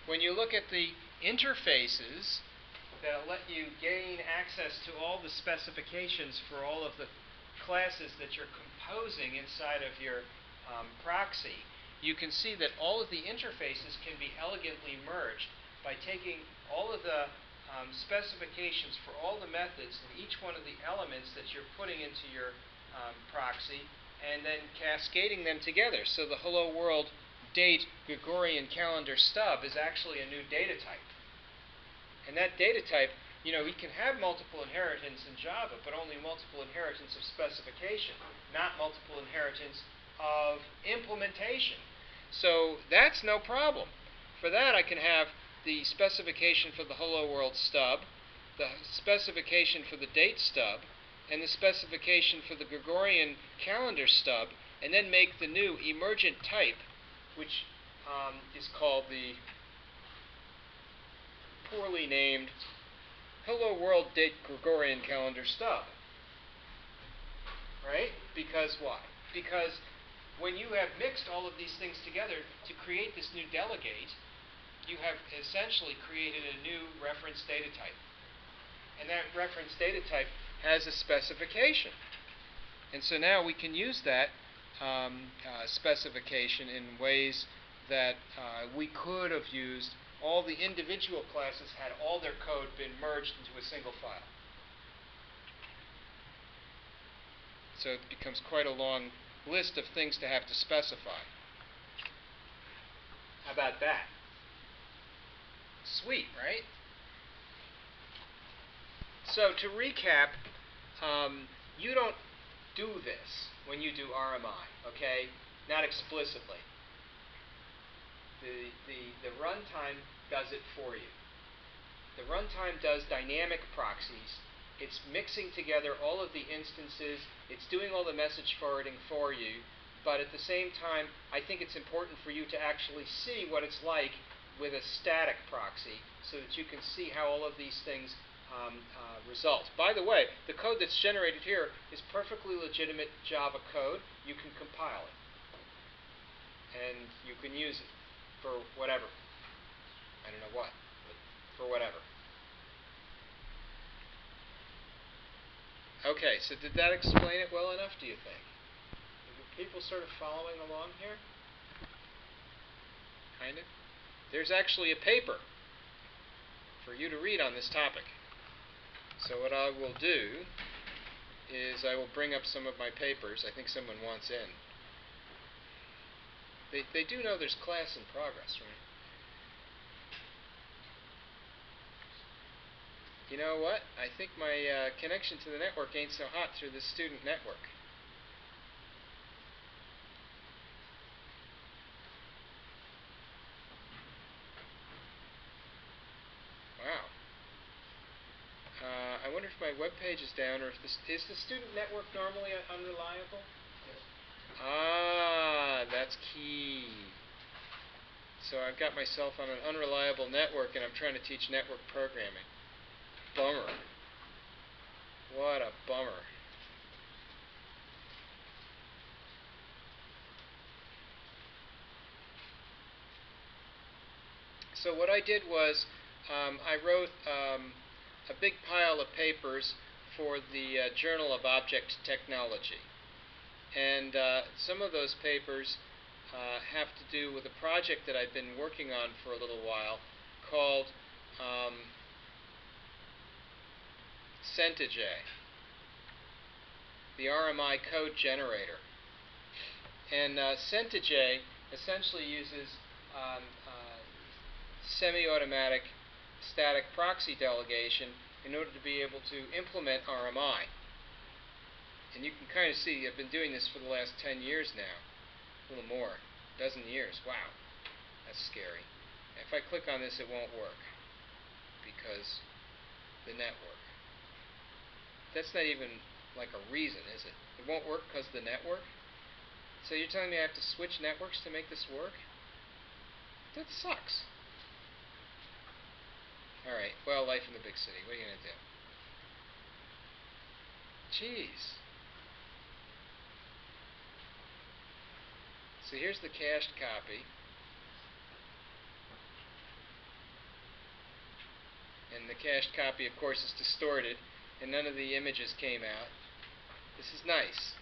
When you look at the interfaces that'll let you gain access to all the specifications for all of the classes that you're composing inside of your proxy, you can see that all of the interfaces can be elegantly merged by taking all of the specifications for all the methods and each one of the elements that you're putting into your proxy and then cascading them together. So the Hello World date Gregorian calendar stub is actually a new data type. And that data type, you know, we can have multiple inheritance in Java, but only multiple inheritance of specification, not multiple inheritance of implementation. So that's no problem. For that, I can have the specification for the Hello World stub, the specification for the date stub, and the specification for the Gregorian calendar stub, and then make the new emergent type, which is called the poorly named Hello World Date Gregorian Calendar stub. Right? Because why? Because when you have mixed all of these things together to create this new delegate, you have essentially created a new reference data type. And that reference data type has a specification. And so now we can use that specification in ways that we could have used. All the individual classes had all their code been merged into a single file. So it becomes quite a long list of things to have to specify. How about that? Sweet, right? So to recap, you don't do this when you do RMI, okay? Not explicitly. The runtime does it for you. The runtime does dynamic proxies. It's mixing together all of the instances. It's doing all the message forwarding for you. But at the same time, I think it's important for you to actually see what it's like with a static proxy so that you can see how all of these things result. By the way, the code that's generated here is perfectly legitimate Java code. You can compile it. And you can use it for whatever. I don't know what, but for whatever. Okay, so did that explain it well enough, do you think? Are people sort of following along here? Kind of? There's actually a paper for you to read on this topic. So what I will do is I will bring up some of my papers. I think someone wants in. They do know there's class in progress, right? You know what? I think my connection to the network ain't so hot through this student network. Wow. I wonder if my web page is down, or if this is the student network normally unreliable? Yes. Ah, that's key. So I've got myself on an unreliable network, and I'm trying to teach network programming. Bummer. What a bummer. So what I did was I wrote a big pile of papers for the Journal of Object Technology. And some of those papers have to do with a project that I've been working on for a little while called Centij, the RMI code generator. And Centij essentially uses semi-automatic static proxy delegation in order to be able to implement RMI. And you can kind of see I've been doing this for the last 10 years now. A little more. A dozen years. Wow. That's scary. If I click on this, it won't work because the network. That's not even like a reason, is it? It won't work because the network? So you're telling me I have to switch networks to make this work? That sucks. Alright, well, life in the big city. What are you going to do? Jeez. So here's the cached copy. And the cached copy, of course, is distorted, and none of the images came out. This is nice.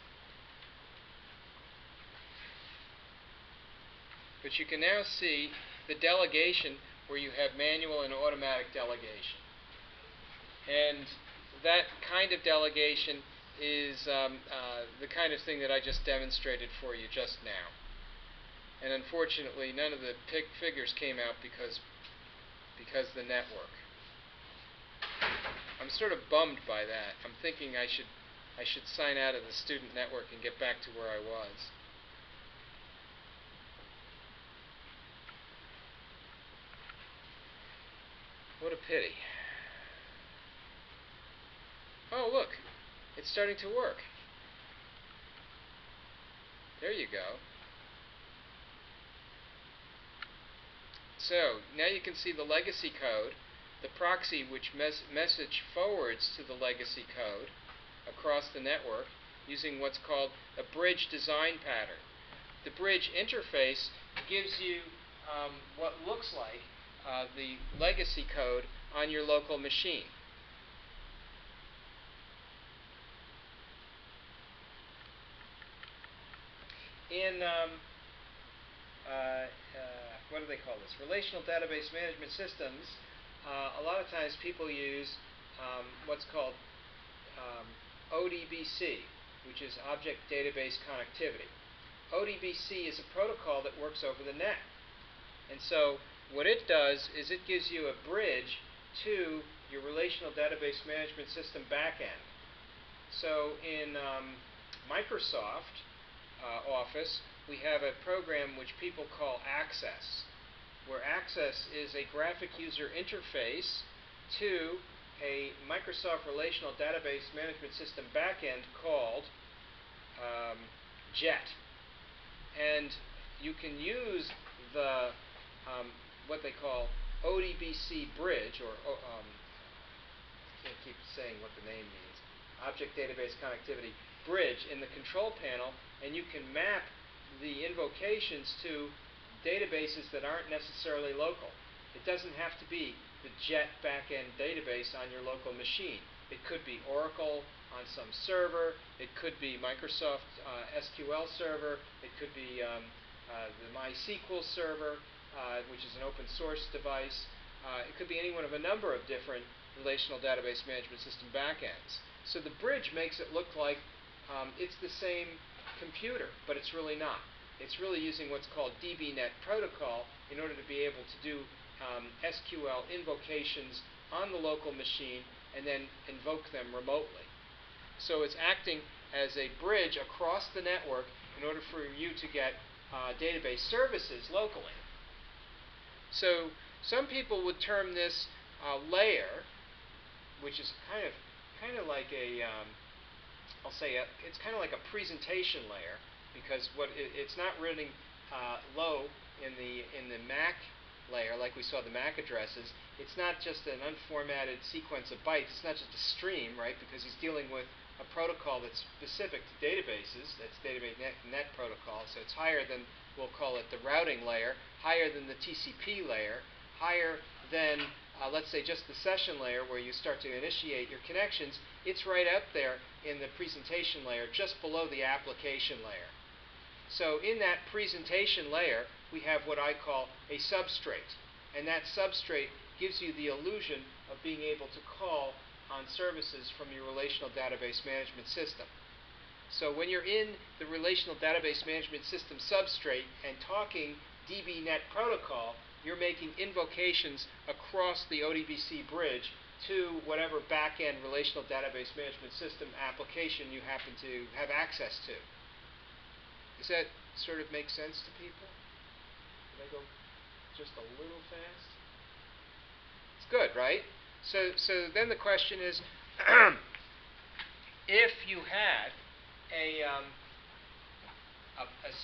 But you can now see the delegation where you have manual and automatic delegation. And that kind of delegation is the kind of thing that I just demonstrated for you just now. And unfortunately, none of the figures came out because the network. I'm sort of bummed by that. I'm thinking I should sign out of the student network and get back to where I was. What a pity. Oh, look. It's starting to work. There you go. So now you can see the legacy code, the proxy which message forwards to the legacy code across the network using what's called a bridge design pattern. The bridge interface gives you what looks like the legacy code on your local machine. In what do they call this? Relational database management systems. A lot of times people use what's called ODBC, which is Object Database Connectivity. ODBC is a protocol that works over the net. And so what it does is it gives you a bridge to your relational database management system backend. So in Microsoft Office, we have a program which people call Access, where Access is a graphic user interface to a Microsoft Relational Database Management System backend called JET. And you can use the what they call ODBC bridge, or I can't keep saying what the name means, Object Database Connectivity bridge in the control panel, and you can map the invocations to databases that aren't necessarily local. It doesn't have to be the JET backend database on your local machine. It could be Oracle on some server. It could be Microsoft SQL server. It could be the MySQL server, which is an open source device. It could be any one of a number of different relational database management system backends. So the bridge makes it look like it's the same computer, but it's really not. It's really using what's called DBNet protocol in order to be able to do SQL invocations on the local machine and then invoke them remotely. So it's acting as a bridge across the network in order for you to get database services locally. So some people would term this layer, which is kind of like a I'll say it's kind of like a presentation layer, because it's not running low in the MAC layer like we saw the MAC addresses. It's not just an unformatted sequence of bytes. It's not just a stream, right? Because he's dealing with a protocol that's specific to databases. That's database net protocol. So it's higher than, we'll call it the routing layer, higher than the TCP layer, higher than let's say just the session layer where you start to initiate your connections. It's right up there in the presentation layer, just below the application layer. So in that presentation layer, we have what I call a substrate. And that substrate gives you the illusion of being able to call on services from your relational database management system. So when you're in the relational database management system substrate and talking DBNet protocol, you're making invocations across the ODBC bridge to whatever back-end relational database management system application you happen to have access to. Does that sort of make sense to people? Did I go just a little fast? It's good, right? So then the question is, if you had a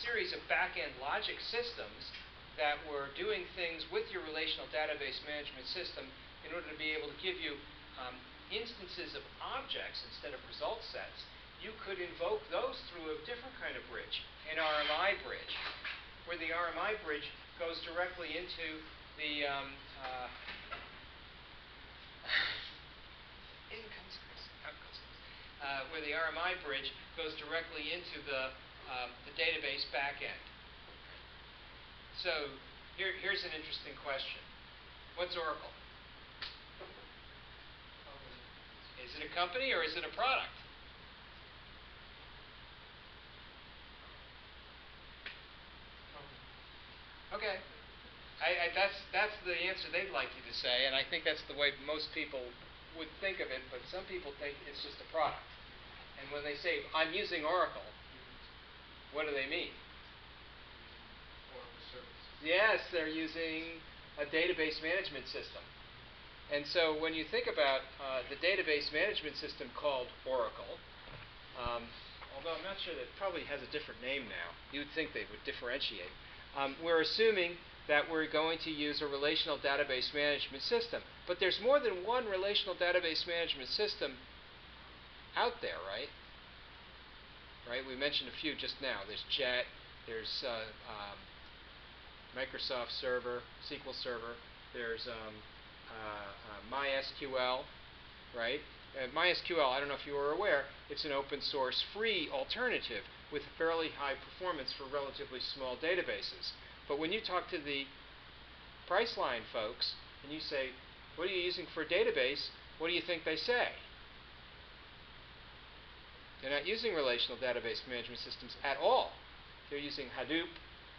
series of back-end logic systems that were doing things with your relational database management system in order to be able to give you instances of objects instead of result sets, you could invoke those through a different kind of bridge, an RMI bridge, where the RMI bridge goes directly into the where the RMI bridge goes directly into the database backend. So here's an interesting question. What's Oracle? Is it a company or is it a product? Okay. That's the answer they'd like you to say, and I think that's the way most people would think of it, but some people think it's just a product. And when they say, I'm using Oracle, what do they mean? Oracle services. Yes, they're using a database management system. And so when you think about the database management system called Oracle, although I'm not sure that it probably has a different name now, you'd think they would differentiate. We're assuming that we're going to use a relational database management system. But there's more than one relational database management system out there, right? Right? We mentioned a few just now. There's JET, there's Microsoft Server, SQL Server, there's MySQL, right? MySQL, I don't know if you were aware, it's an open source free alternative with fairly high performance for relatively small databases. But when you talk to the Priceline folks and you say, what are you using for a database? What do you think they say? They're not using relational database management systems at all. They're using Hadoop,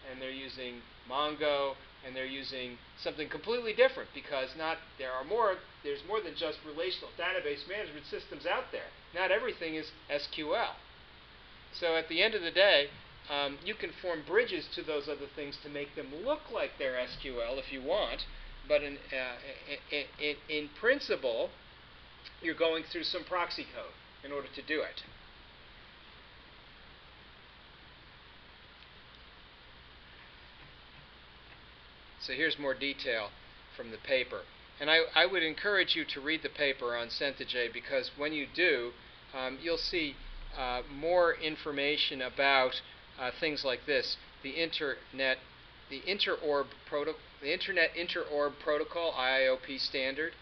and they're using Mongo, and they're using something completely different because there's more than just relational database management systems out there. Not everything is SQL. So at the end of the day, you can form bridges to those other things to make them look like they're SQL if you want, but in principle, you're going through some proxy code in order to do it. So here's more detail from the paper. And I would encourage you to read the paper on Centij because when you do, you'll see more information about things like this: the Internet Interorb Protocol (IIOP) standard,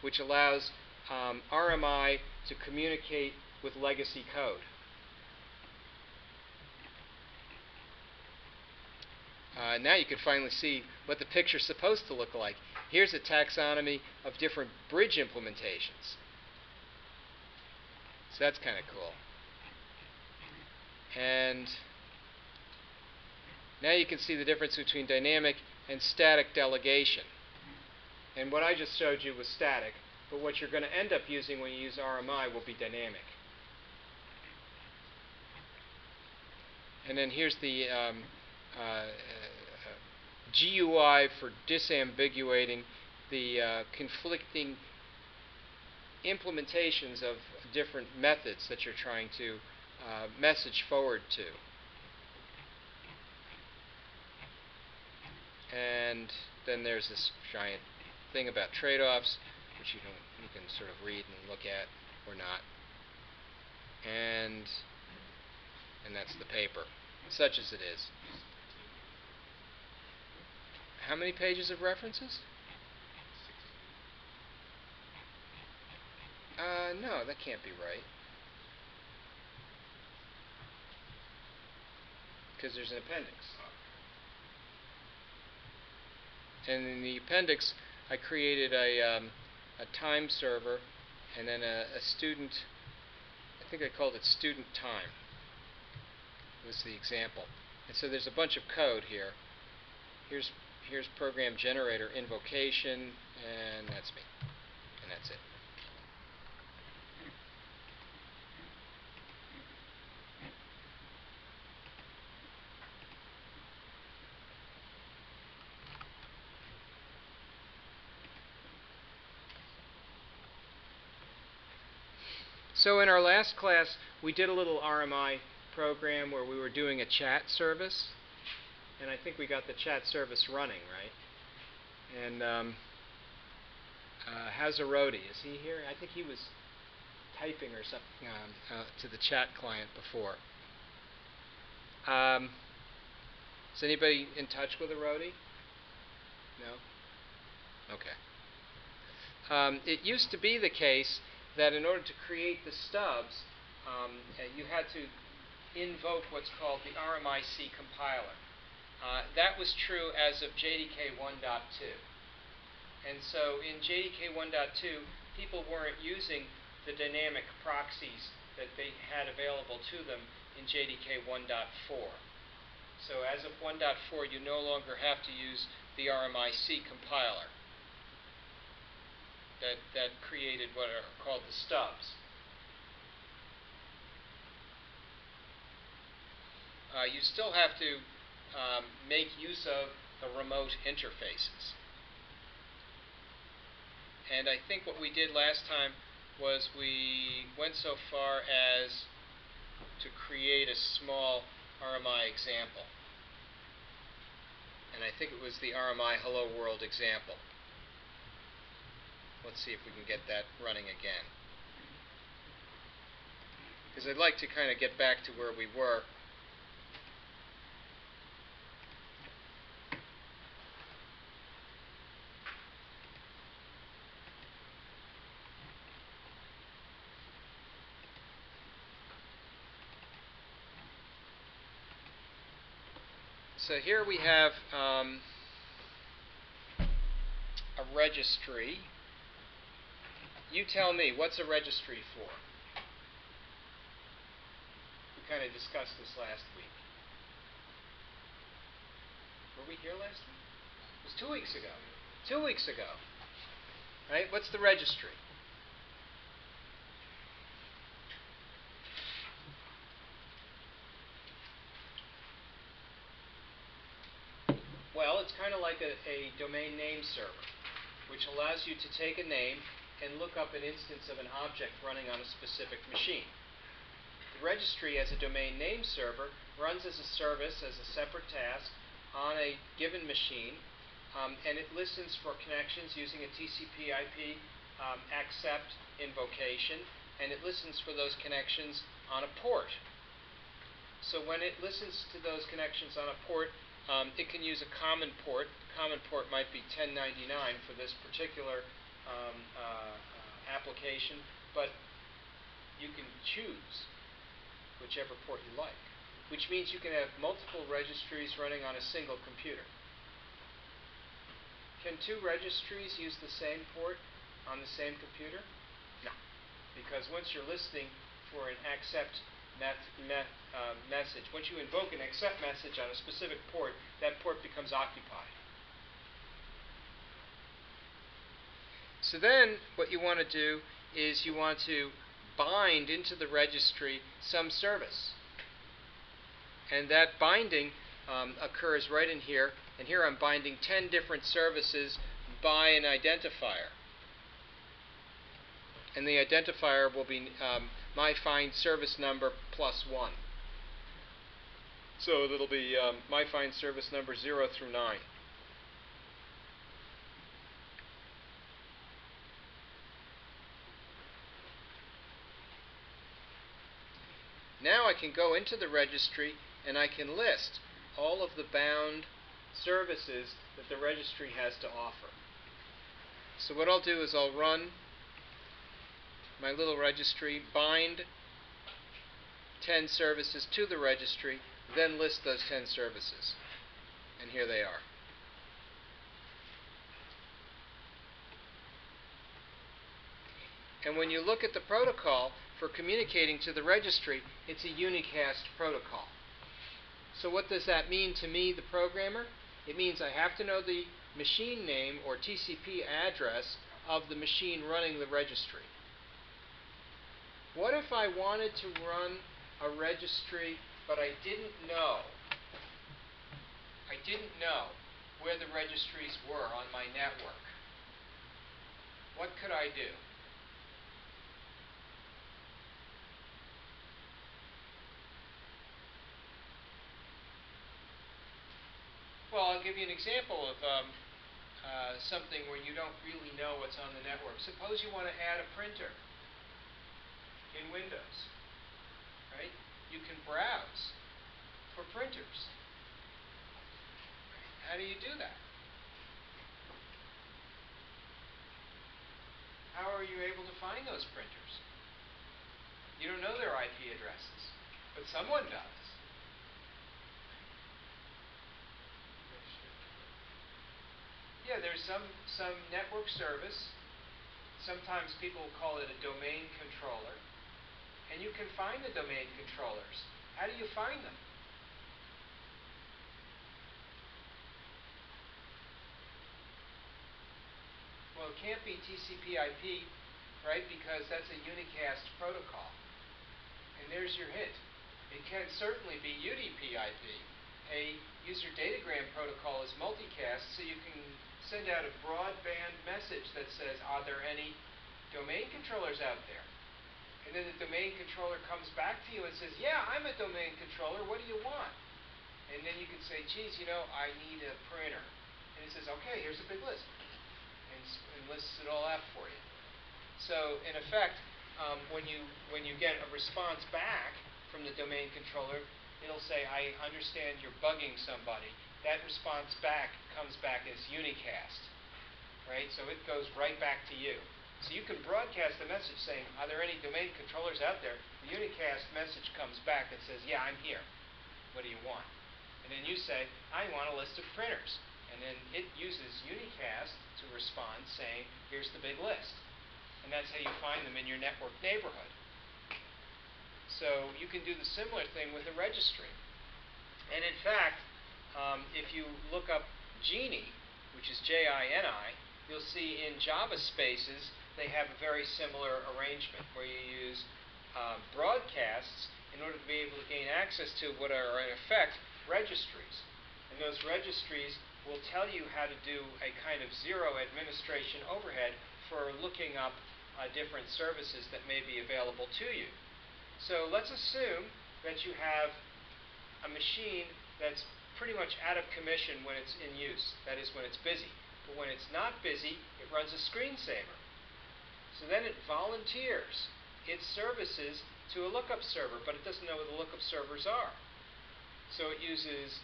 which allows RMI to communicate with legacy code. Now you can finally see what the picture's supposed to look like. Here's a taxonomy of different bridge implementations. So that's kind of cool. And now you can see the difference between dynamic and static delegation. And what I just showed you was static, but what you're going to end up using when you use RMI will be dynamic. And then here's the GUI for disambiguating the conflicting implementations of different methods that you're trying to message forward to. And then there's this giant thing about trade-offs, which you can sort of read and look at or not. And that's the paper, such as it is. How many pages of references? No, that can't be right. Because there's an appendix. And in the appendix, I created a time server and then a student, I think I called it student time. Was the example. And so there's a bunch of code here. Here's program generator invocation, and that's me. And that's it. So in our last class, we did a little RMI program where we were doing a chat service. And I think we got the chat service running, right? And Hazarodi, is he here? I think he was typing or something to the chat client before. Is anybody in touch with Arodi? No? Okay. It used to be the case that in order to create the stubs, you had to invoke what's called the RMIC compiler. That was true as of JDK 1.2. And so in JDK 1.2, people weren't using the dynamic proxies that they had available to them in JDK 1.4. So as of 1.4, you no longer have to use the RMIC compiler that created what are called the stubs. You still have to make use of the remote interfaces. And I think what we did last time was we went so far as to create a small RMI example. And I think it was the RMI Hello World example. Let's see if we can get that running again. Because I'd like to kind of get back to where we were. So here we have a registry. You tell me, what's a registry for? We kind of discussed this last week. Were we here last week? It was 2 weeks ago. 2 weeks ago. Right? What's the registry? Well, it's kind of like a domain name server, which allows you to take a name and look up an instance of an object running on a specific machine. The registry as a domain name server runs as a service, as a separate task, on a given machine, and it listens for connections using a TCP/IP accept invocation, and it listens for those connections on a port. So when it listens to those connections on a port, it can use a common port. Common port might be 1099 for this particular application, but you can choose whichever port you like, which means you can have multiple registries running on a single computer. Can two registries use the same port on the same computer? No, because once you're listening for an accept message, once you invoke an accept message on a specific port, that port becomes occupied. So then what you want to do is you want to bind into the registry some service. And that binding occurs right in here. And here I'm binding 10 different services by an identifier. And the identifier will be my find service number plus 1. So it'll be my find service number 0 through 9. Now I can go into the registry and I can list all of the bound services that the registry has to offer. So what I'll do is I'll run my little registry, bind 10 services to the registry, then list those 10 services. And here they are. And when you look at the protocol for communicating to the registry, it's a unicast protocol. So what does that mean to me, the programmer? It means I have to know the machine name or TCP address of the machine running the registry. What if I wanted to run a registry, but I didn't know where the registries were on my network? What could I do? Well, I'll give you an example of something where you don't really know what's on the network. Suppose you want to add a printer in Windows, right? You can browse for printers. How do you do that? How are you able to find those printers? You don't know their IP addresses, but someone does. Yeah, there's some network service. Sometimes people call it a domain controller. And you can find the domain controllers. How do you find them? Well, it can't be TCP/IP, right? Because that's a unicast protocol. And there's your hint. It can certainly be UDP/IP. A user datagram protocol is multicast, so you can send out a broadband message that says, are there any domain controllers out there? And then the domain controller comes back to you and says, yeah, I'm a domain controller, what do you want? And then you can say, geez, I need a printer. And it says, okay, here's a big list. And lists it all out for you. So, in effect, when you get a response back from the domain controller, it'll say, I understand you're bugging somebody. That response back comes back as unicast, right? So it goes right back to you. So you can broadcast a message saying, are there any domain controllers out there? The unicast message comes back that says, yeah, I'm here. What do you want? And then you say, I want a list of printers. And then it uses unicast to respond saying, here's the big list. And that's how you find them in your network neighborhood. So you can do the similar thing with a registry. And in fact, if you look up Genie, which is J-I-N-I, you'll see in Java spaces they have a very similar arrangement where you use broadcasts in order to be able to gain access to what are in effect registries. And those registries will tell you how to do a kind of zero administration overhead for looking up different services that may be available to you. So let's assume that you have a machine that's pretty much out of commission when it's in use, that is, when it's busy. But when it's not busy, it runs a screensaver. So then it volunteers its services to a lookup server, but it doesn't know what the lookup servers are. So it uses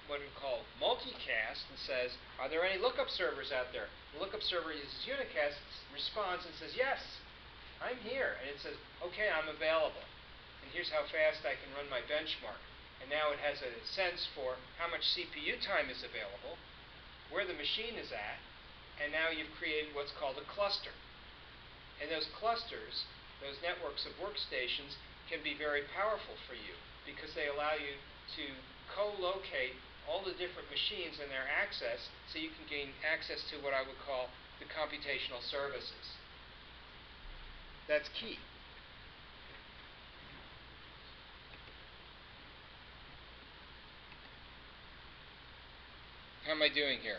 what we call multicast and says, are there any lookup servers out there? The lookup server uses unicast, responds and says, yes, I'm here. And it says, okay, I'm available. And here's how fast I can run my benchmark. And now it has a sense for how much CPU time is available, where the machine is at, and now you've created what's called a cluster. And those clusters, those networks of workstations, can be very powerful for you because they allow you to co-locate all the different machines and their access so you can gain access to what I would call the computational services. That's key. How am I doing here?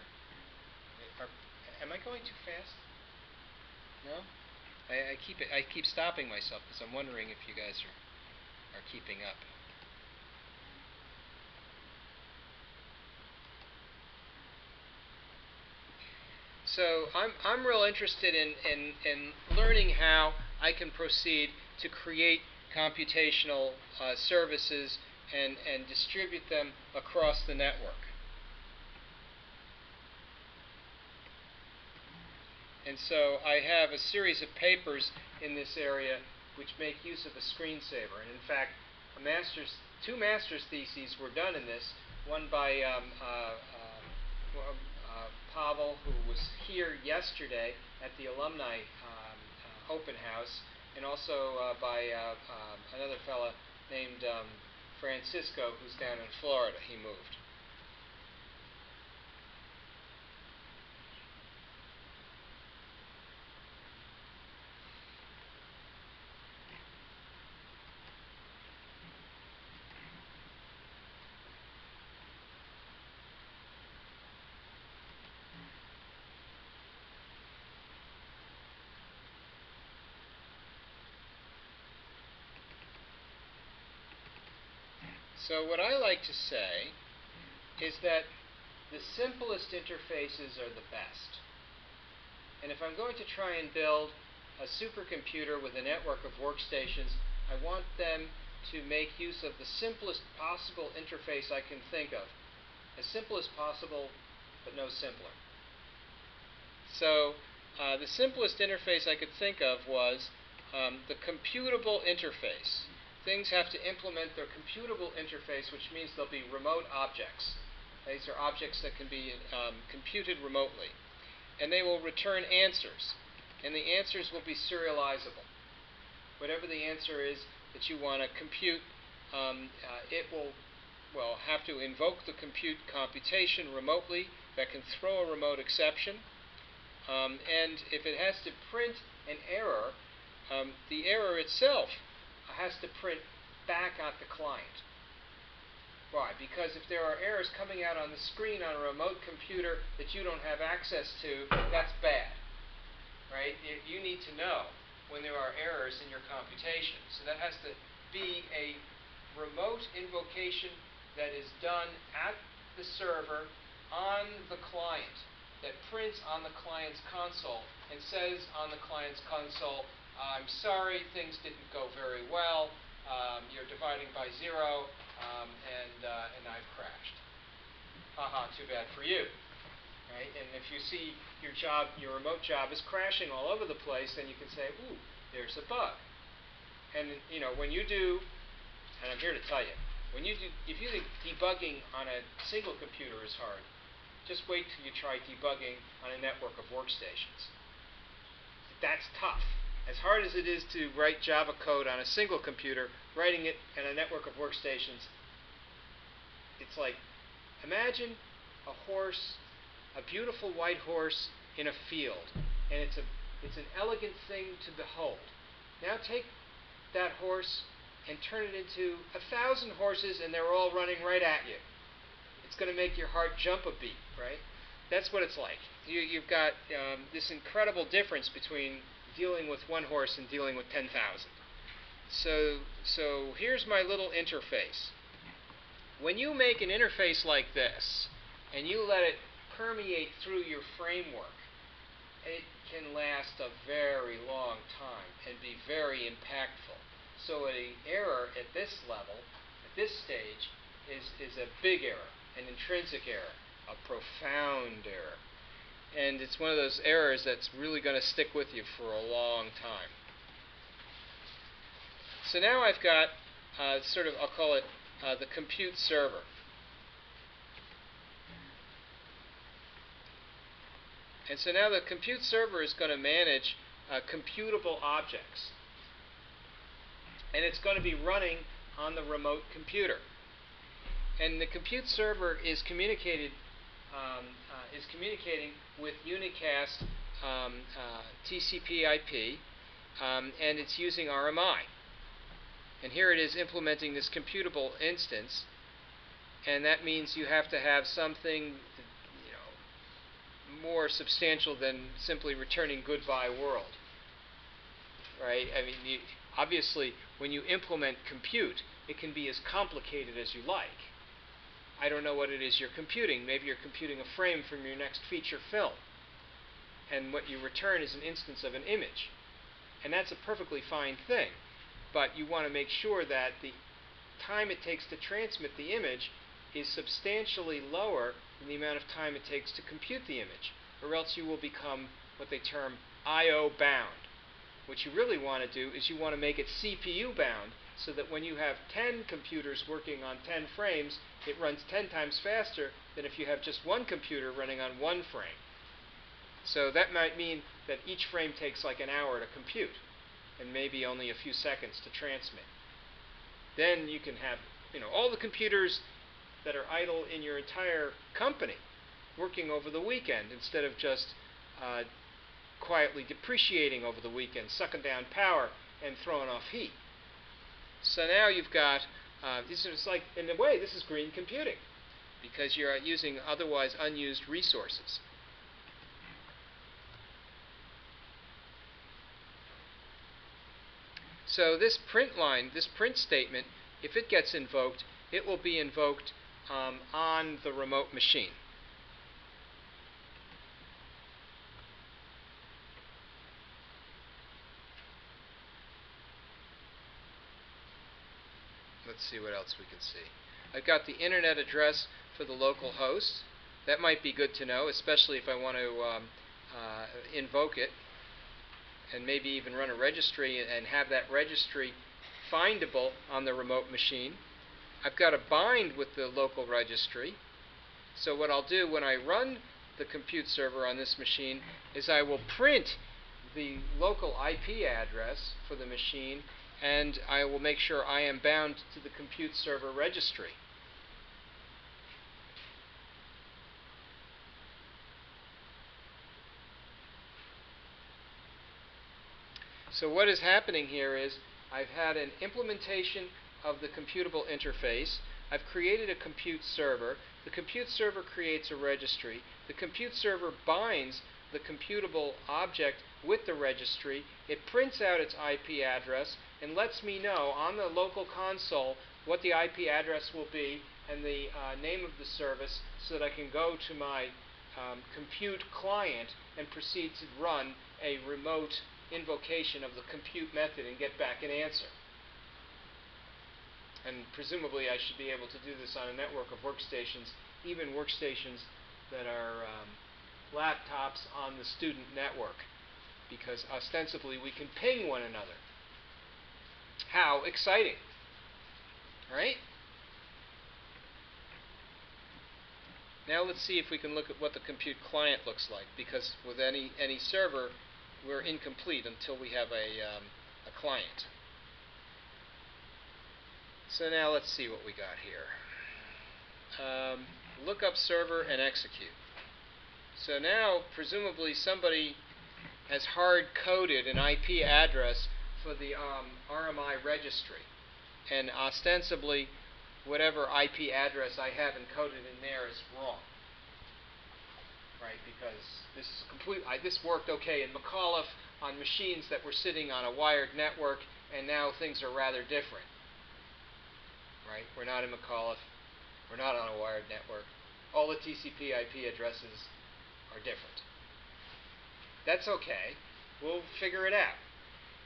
Am I going too fast? No? I keep stopping myself because I'm wondering if you guys are keeping up. So I'm real interested in learning how I can proceed to create computational services and distribute them across the network. And so I have a series of papers in this area which make use of a screensaver. And in fact, two master's theses were done in this, one by Pavel, who was here yesterday at the alumni open house, and also by another fellow named Francisco, who's down in Florida. He moved. So what I like to say is that the simplest interfaces are the best. And if I'm going to try and build a supercomputer with a network of workstations, I want them to make use of the simplest possible interface I can think of. As simple as possible, but no simpler. So the simplest interface I could think of was the computable interface. Things have to implement their computable interface, which means they'll be remote objects. These are objects that can be computed remotely. And they will return answers. And the answers will be serializable. Whatever the answer is that you want to compute, it will have to invoke the computation remotely that can throw a remote exception. And if it has to print an error, the error itself has to print back at the client. Why? Because if there are errors coming out on the screen on a remote computer that you don't have access to, that's bad. Right? You need to know when there are errors in your computation. So that has to be a remote invocation that is done at the server on the client, that prints on the client's console and says on the client's console, I'm sorry, things didn't go very well, you're dividing by 0, and I've crashed. Haha, too bad for you. Right? And if you see your remote job is crashing all over the place, then you can say, ooh, there's a bug. And when you do, and I'm here to tell you, if you think debugging on a single computer is hard, just wait till you try debugging on a network of workstations. That's tough. As hard as it is to write Java code on a single computer, writing it in a network of workstations, it's like, imagine a horse, a beautiful white horse in a field, and it's an elegant thing to behold. Now take that horse and turn it into 1,000 horses, and they're all running right at you. It's going to make your heart jump a beat, right? That's what it's like. You've got this incredible difference between dealing with one horse and dealing with 10,000. So here's my little interface. When you make an interface like this, and you let it permeate through your framework, it can last a very long time and be very impactful. So an error at this level, at this stage, is a big error, an intrinsic error, a profound error. And it's one of those errors that's really going to stick with you for a long time. So now I've got I'll call it the compute server. And so now the compute server is going to manage computable objects. And it's going to be running on the remote computer. And the compute server is communicating with unicast TCP/IP, and it's using RMI. And here it is implementing this computable instance, and that means you have to have something more substantial than simply returning goodbye world. Right? I mean, obviously, when you implement compute, it can be as complicated as you like. I don't know what it is you're computing. Maybe you're computing a frame from your next feature film. And what you return is an instance of an image. And that's a perfectly fine thing. But you want to make sure that the time it takes to transmit the image is substantially lower than the amount of time it takes to compute the image. Or else you will become what they term I/O bound. What you really want to do is you want to make it CPU bound, so that when you have 10 computers working on 10 frames, it runs 10 times faster than if you have just one computer running on one frame. So that might mean that each frame takes like an hour to compute, and maybe only a few seconds to transmit. Then you can have all the computers that are idle in your entire company working over the weekend, instead of just quietly depreciating over the weekend, sucking down power and throwing off heat. So now you've got, in a way, this is green computing, because you're using otherwise unused resources. So this print line, this print statement, if it gets invoked, it will be invoked on the remote machine. Let's see what else we can see. I've got the internet address for the local host. That might be good to know, especially if I want to invoke it, and maybe even run a registry and have that registry findable on the remote machine. I've got a bind with the local registry. So what I'll do when I run the compute server on this machine is I will print the local IP address for the machine, and I will make sure I am bound to the compute server registry. So what is happening here is I've had an implementation of the computable interface. I've created a compute server. The compute server creates a registry. The compute server binds the computable object with the registry. It prints out its IP address and lets me know on the local console what the IP address will be and the name of the service so that I can go to my compute client and proceed to run a remote invocation of the compute method and get back an answer. And presumably I should be able to do this on a network of workstations, even workstations that are laptops on the student network, because ostensibly we can ping one another. How exciting, right? Now let's see if we can look at what the compute client looks like, because with any server, we're incomplete until we have a client. So now let's see what we got here. Look up server and execute. So now, presumably, somebody has hard-coded an IP address for the RMI registry. And ostensibly, whatever IP address I have encoded in there is wrong. Right? Because this worked okay in McAuliffe on machines that were sitting on a wired network, and now things are rather different. Right? We're not in McAuliffe. We're not on a wired network. All the TCP IP addresses are different. That's okay. We'll figure it out.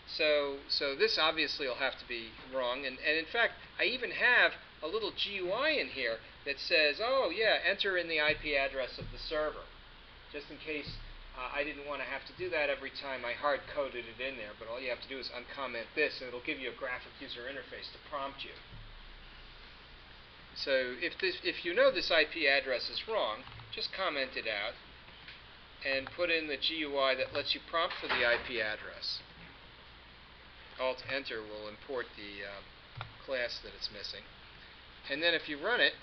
So this obviously will have to be wrong. And in fact, I even have a little GUI in here that says, oh yeah, enter in the IP address of the server. Just in case I didn't want to have to do that every time I hard-coded it in there. But all you have to do is uncomment this, and it'll give you a graphic user interface to prompt you. So if you know this IP address is wrong, just comment it out and put in the GUI that lets you prompt for the IP address. Alt-Enter will import the class that it's missing. And then if you run it,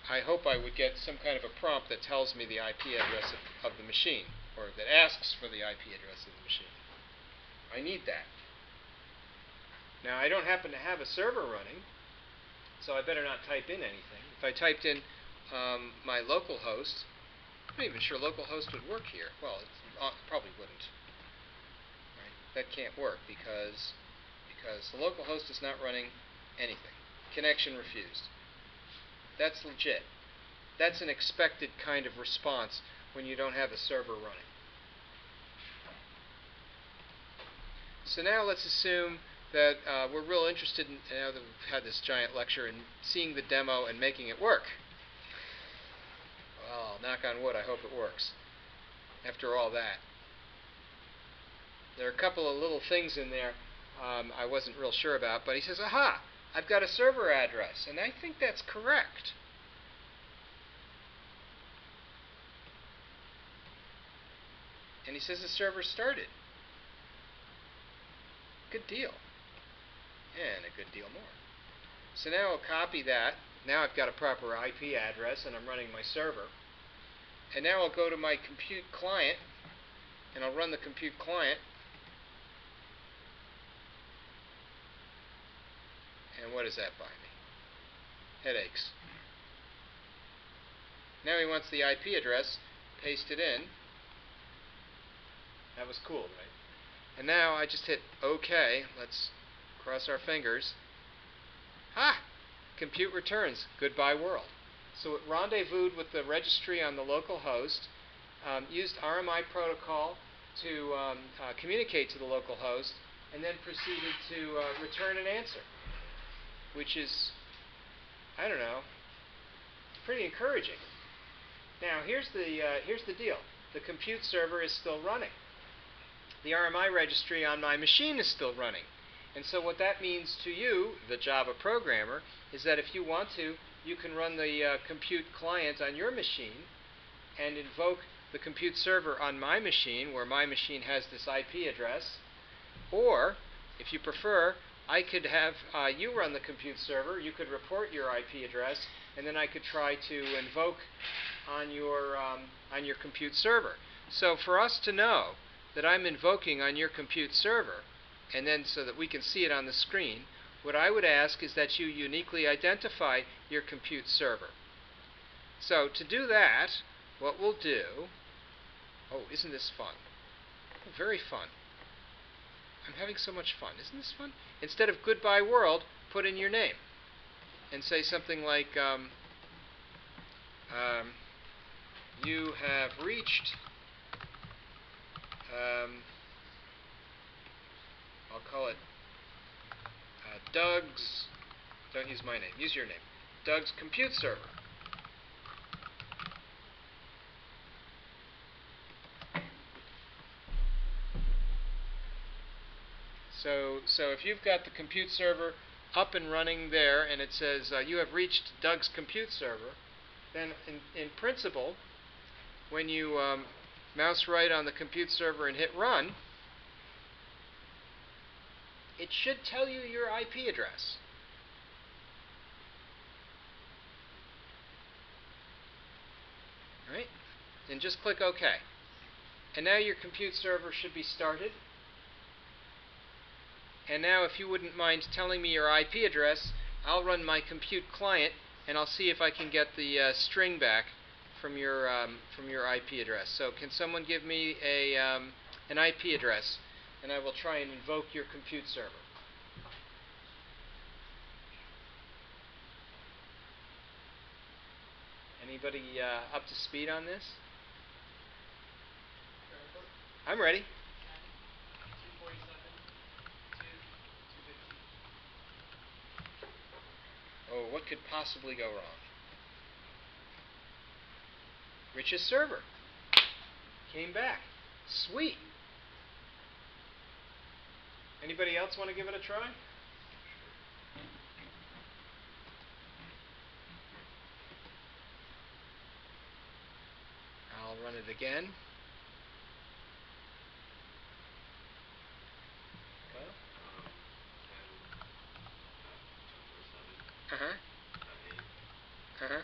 I hope I would get some kind of a prompt that tells me the IP address of the machine, or that asks for the IP address of the machine. I need that. Now, I don't happen to have a server running, so I better not type in anything. If I typed in my local host, I'm not even sure localhost would work here. Well, it probably wouldn't. Right? That can't work because the localhost is not running anything. Connection refused. That's legit. That's an expected kind of response when you don't have a server running. So now let's assume that we're real interested in, now that we've had this giant lecture, in seeing the demo and making it work. Well, knock on wood, I hope it works. After all that. There are a couple of little things in there I wasn't real sure about, but he says, aha, I've got a server address, and I think that's correct. And he says the server started. Good deal. And a good deal more. So now I'll copy that. Now I've got a proper IP address, and I'm running my server. And now I'll go to my compute client, and I'll run the compute client. And what does that buy me? Headaches. Now he wants the IP address. Paste it in. That was cool, right? And now I just hit OK. Let's cross our fingers. Ha! Compute returns. Goodbye world. So it rendezvoused with the registry on the local host, used RMI protocol to communicate to the local host, and then proceeded to return an answer, which is, I don't know, pretty encouraging. Now here's the deal. The compute server is still running. The RMI registry on my machine is still running. And so what that means to you, the Java programmer, is that if you want to, you can run the compute client on your machine and invoke the compute server on my machine, where my machine has this IP address. Or, if you prefer, I could have you run the compute server. You could report your IP address, and then I could try to invoke on your compute server. So for us to know that I'm invoking on your compute server, and then so that we can see it on the screen, what I would ask is that you uniquely identify your compute server. So to do that, what we'll do, oh, isn't this fun? Oh, very fun. I'm having so much fun. Isn't this fun? Instead of goodbye world, put in your name. and say something like, you have reached, I'll call it Doug's, don't use my name, use your name, Doug's compute server. So if you've got the compute server up and running there and it says you have reached Doug's compute server, then in principle, when you mouse right on the compute server and hit run, it should tell you your IP address. Right? And just click OK. And now your compute server should be started. And now if you wouldn't mind telling me your IP address, I'll run my compute client and I'll see if I can get the string back from your IP address. So can someone give me an IP address, and I will try and invoke your compute server. Anybody up to speed on this? I'm ready. 247, 250. Oh, what could possibly go wrong? Rich's server came back. Sweet. Anybody else want to give it a try? I'll run it again. Go. 10.247. Uh-huh. 8. Uh-huh.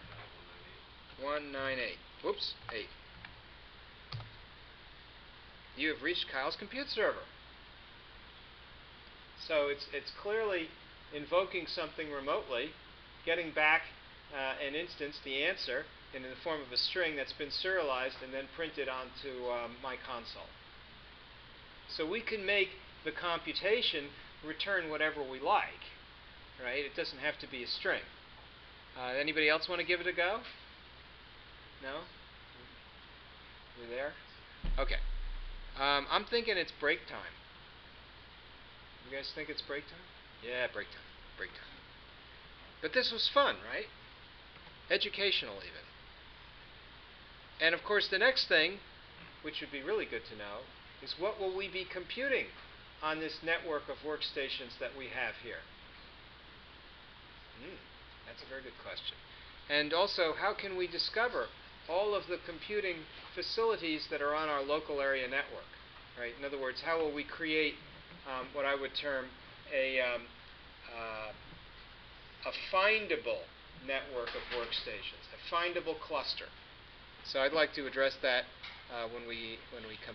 198. Whoops, 8. You have reached Kyle's compute server. So it's clearly invoking something remotely, getting back an instance, the answer, in the form of a string that's been serialized and then printed onto my console. So we can make the computation return whatever we like, right? It doesn't have to be a string. Anybody else want to give it a go? No? You're there? Okay. I'm thinking it's break time. You guys think it's break time? Yeah, break time. Break time. But this was fun, right? Educational even. And of course the next thing, which would be really good to know, is what will we be computing on this network of workstations that we have here? That's a very good question. And also, how can we discover all of the computing facilities that are on our local area network? Right? In other words, how will we create what I would term a findable network of workstations, a findable cluster? So I'd like to address that when we come